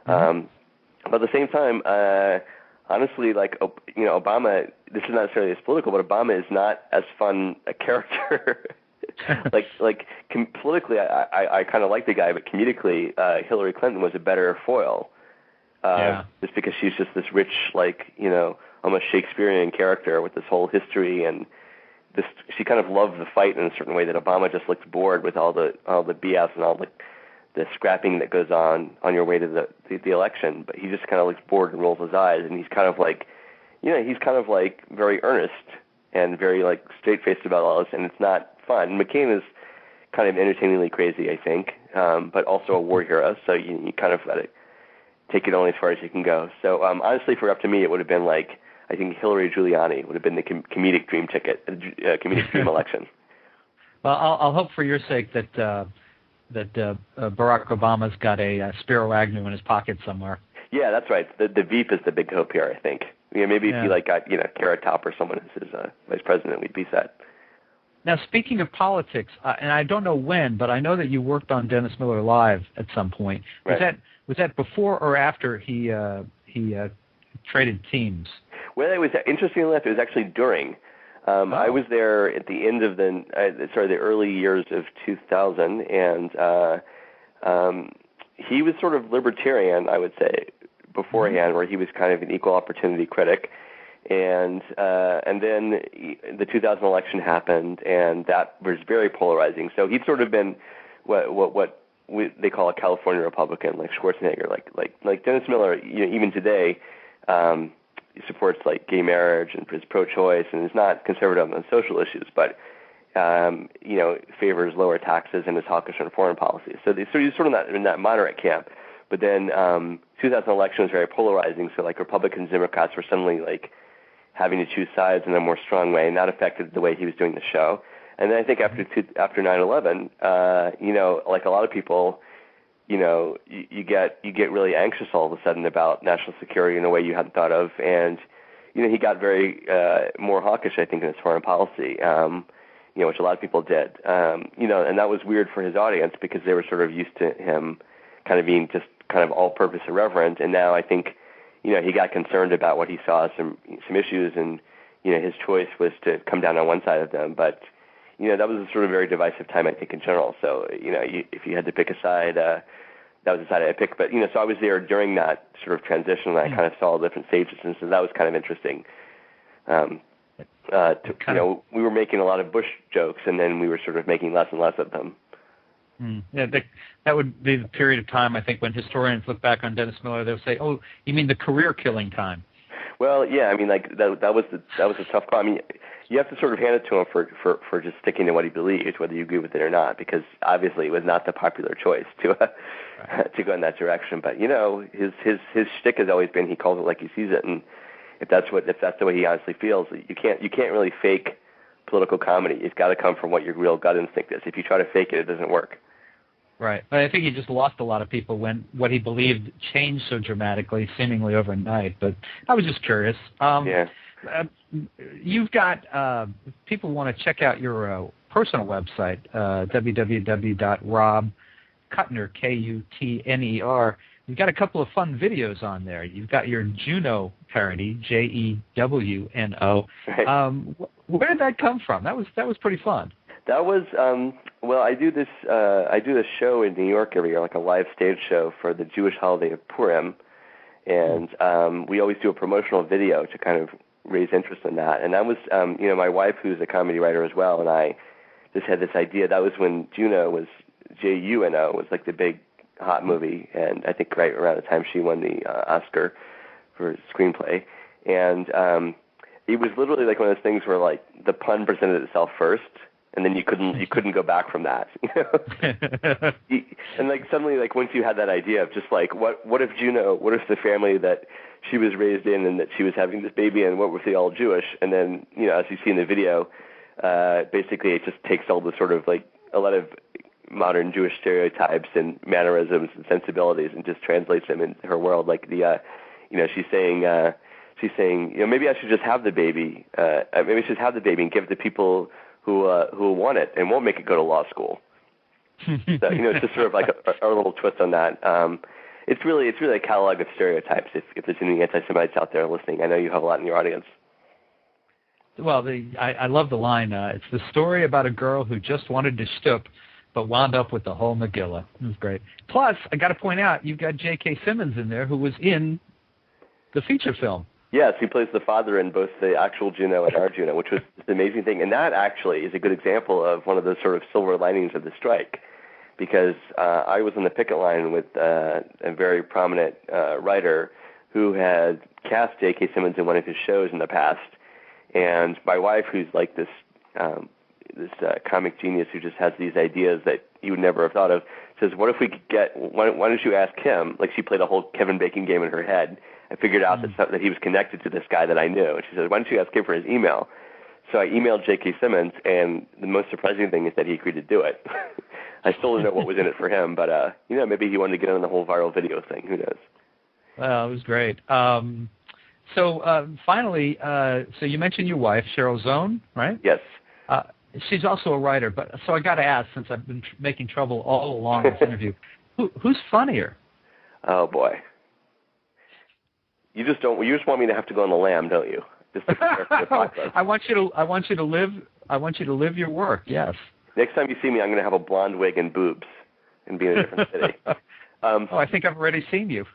But at the same time, honestly, Obama, this is not necessarily as political, but Obama is not as fun a character. Politically, I kind of like the guy, but comedically, Hillary Clinton was a better foil. Just because she's just this rich, almost Shakespearean character with this whole history, and she kind of loved the fight in a certain way that Obama just looks bored with all the BS and all the scrapping that goes on your way to the election. But he just kind of looks bored and rolls his eyes, and he's kind of very earnest and very straight-faced about all this, and it's not fun. McCain is kind of entertainingly crazy, I think, but also a war hero, so you kind of got to take it only as far as you can go. So honestly, for up to me, it would have been I think Hillary Giuliani would have been the comedic dream ticket, comedic dream election. Well, I'll hope for your sake that Barack Obama's got a Spiro Agnew in his pocket somewhere. Yeah, that's right. The Veep is the big hope here, I think. Maybe if he got Carrot Top or someone as his vice president, we'd be set. Now, speaking of politics, and I don't know when, but I know that you worked on Dennis Miller Live at some point. Right. Was that before or after he traded teams? Well, it was interestingly enough. It was actually during. I was there at the end of the early years of 2000, and he was sort of libertarian, I would say, beforehand, where he was kind of an equal opportunity critic. And then the 2000 election happened, and that was very polarizing. So he'd sort of been what they call a California Republican, like Schwarzenegger, like Dennis Miller. Even today, he supports gay marriage and is pro-choice, and is not conservative on social issues, but favors lower taxes and is hawkish on foreign policy. So he's sort of in that moderate camp. But then 2000 election was very polarizing. So Republicans and Democrats were suddenly having to choose sides in a more strong way, and that affected the way he was doing the show. And then I think after 9/11, like a lot of people, you get really anxious all of a sudden about national security in a way you hadn't thought of, and he got very more hawkish, I think, in his foreign policy, which a lot of people did. And that was weird for his audience because they were sort of used to him kind of being just kind of all-purpose irreverent. And now I think, he got concerned about what he saw, some issues, and, his choice was to come down on one side of them. But, that was a sort of very divisive time, I think, in general. So, if you had to pick a side, that was the side I picked. But, so I was there during that sort of transition, and I kind of saw different stages, and so that was kind of interesting. We were making a lot of Bush jokes, and then we were sort of making less and less of them. Yeah, that would be the period of time, I think, when historians look back on Dennis Miller, they'll say, "Oh, you mean the career-killing time?" Well, yeah, I mean, like that was a tough call. I mean, you have to sort of hand it to him for just sticking to what he believes, whether you agree with it or not, because obviously it was not the popular choice to go in that direction. But his shtick has always been he calls it like he sees it, and if that's the way he honestly feels, you can't really fake political comedy. It's got to come from what your real gut instinct is. If you try to fake it, it doesn't work. Right. But I think he just lost a lot of people when what he believed changed so dramatically, seemingly overnight. But I was just curious. Yeah. You've got people want to check out your personal website, www.robkutner, Kutner. You've got a couple of fun videos on there. You've got your Juno parody, Jewno. Right. Where did that come from? That was pretty fun. That was I do this show in New York every year, like a live stage show for the Jewish holiday of Purim, and we always do a promotional video to kind of raise interest in that. And that was my wife, who's a comedy writer as well, and I just had this idea. That was when Juno was Juno was like the big hot movie, and I think right around the time she won the Oscar for screenplay. And it was literally like one of those things where like the pun presented itself first, and then you couldn't go back from that. And like suddenly, like once you had that idea of just like what if the family that she was raised in and that she was having this baby in, what if they all Jewish? And then as you see in the video, basically it just takes all the sort of like a lot of modern Jewish stereotypes and mannerisms and sensibilities and just translates them into her world. Like she's saying, maybe I should just have the baby. Maybe I should have the baby and give it to people who want it and won't make it go to law school. So, it's just sort of like a little twist on that. It's really a catalog of stereotypes. If there's any anti-Semites out there listening, I know you have a lot in your audience. Well, I love the line. It's the story about a girl who just wanted to shtup, but wound up with the whole Megillah. It was great. Plus, I got to point out, you've got J.K. Simmons in there, who was in the feature film. Yes, he plays the father in both the actual Juno and our Juno, which was an amazing thing. And that actually is a good example of one of those sort of silver linings of the strike, because I was on the picket line with a very prominent writer who had cast J.K. Simmons in one of his shows in the past. And my wife, who's like this comic genius who just has these ideas that you would never have thought of, says, what if we could why don't you ask him? Like she played a whole Kevin Bacon game in her head. I figured out that he was connected to this guy that I knew. And she said, why don't you ask him for his email? So I emailed J.K. Simmons, and the most surprising thing is that he agreed to do it. I still don't know what was in it for him, but maybe he wanted to get on the whole viral video thing. Who knows? Well, it was great. So finally, so you mentioned your wife, Sheryl Zohn, right? Yes. She's also a writer, but so I got to ask, since I've been making trouble all along this interview, who's funnier? Oh boy. You just want me to have to go on the lam, don't you? Just to prepare for the podcast. I want you to live your work. Yes. Next time you see me, I'm going to have a blonde wig and boobs and be in a different city. I think I've already seen you.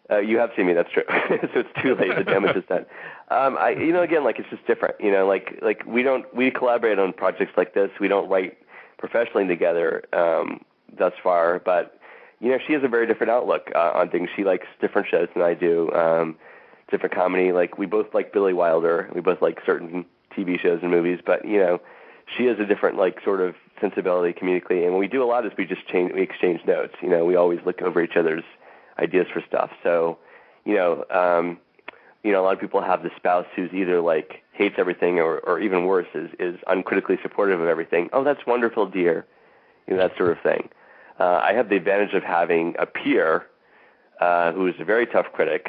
You have seen me, that's true. So it's too late. The damage is done. Again, like it's just different. Like we collaborate on projects like this. We don't write professionally together thus far, but she has a very different outlook on things. She likes different shows than I do, different comedy. Like we both like Billy Wilder. We both like certain TV shows and movies, but she has a different like sort of sensibility comedically. And what we do a lot is we exchange notes. We always look over each other's ideas for stuff. So, a lot of people have the spouse who's either like hates everything or even worse is uncritically supportive of everything. Oh, that's wonderful, dear. That sort of thing. I have the advantage of having a peer who is a very tough critic,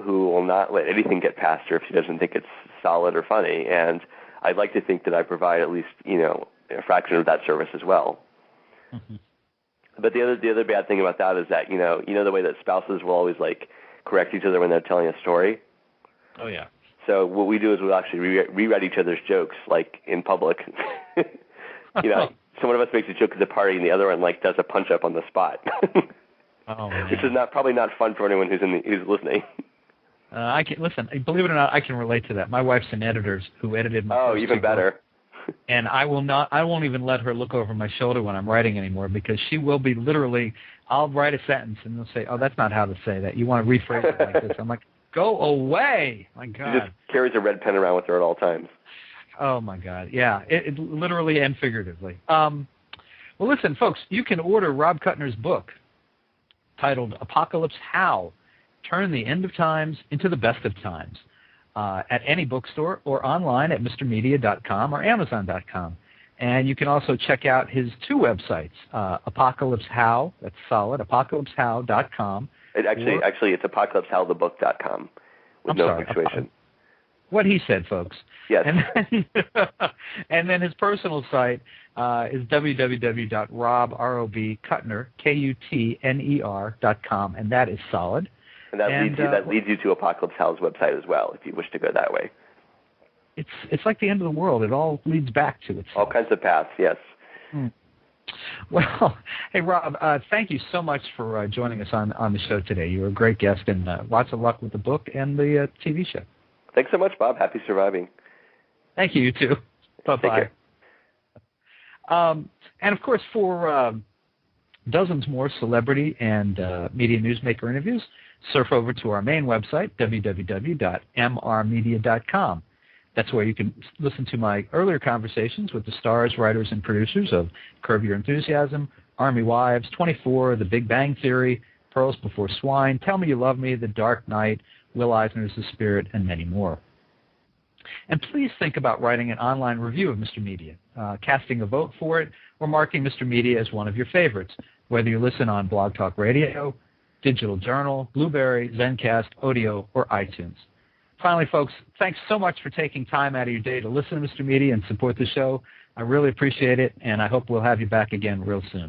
who will not let anything get past her if she doesn't think it's solid or funny. And I'd like to think that I provide at least, a fraction of that service as well. Mm-hmm. But the other bad thing about that is that, the way that spouses will always correct each other when they're telling a story. Oh yeah. So what we do is we'll actually rewrite each other's jokes in public. So one of us makes a joke at the party and the other one does a punch up on the spot. Oh, man. Which is probably not fun for anyone who's listening. I can listen. Believe it or not, I can relate to that. My wife's an editor who edited my. Oh, even better. And I won't even let her look over my shoulder when I'm writing anymore, because she will be literally. I'll write a sentence and they'll say, "Oh, that's not how to say that. You want to rephrase it like this." I'm like, "Go away!" My God. She just carries a red pen around with her at all times. Oh my God, yeah, it literally and figuratively. Well, listen, folks, you can order Rob Kutner's book titled "Apocalypse How: Turn the End of Times into the Best of Times" at any bookstore or online at mrmedia.com or amazon.com. And you can also check out his two websites, Apocalypse How, that's solid, apocalypsehow.com. Actually, it's apocalypsehowthebook.com with no punctuation. What he said, folks. Yes. And then his personal site is www.robkutner.com, and that is solid. And that leads you to Apocalypse How's website as well, if you wish to go that way. It's like the end of the world. It all leads back to it. All kinds of paths, yes. Well, hey, Rob, thank you so much for joining us on the show today. You were a great guest, and lots of luck with the book and the TV show. Thanks so much, Bob. Happy surviving. Thank you, you too. Bye-bye. Take care. And, of course, for dozens more celebrity and media newsmaker interviews, surf over to our main website, www.mrmedia.com. That's where you can listen to my earlier conversations with the stars, writers, and producers of Curb Your Enthusiasm, Army Wives, 24, The Big Bang Theory, Pearls Before Swine, Tell Me You Love Me, The Dark Knight, Will Eisner's The Spirit, and many more. And please think about writing an online review of Mr. Media, casting a vote for it, or marking Mr. Media as one of your favorites, whether you listen on Blog Talk Radio, Digital Journal, Blueberry, Zencast, Odeo, or iTunes. Finally, folks, thanks so much for taking time out of your day to listen to Mr. Media and support the show. I really appreciate it, and I hope we'll have you back again real soon.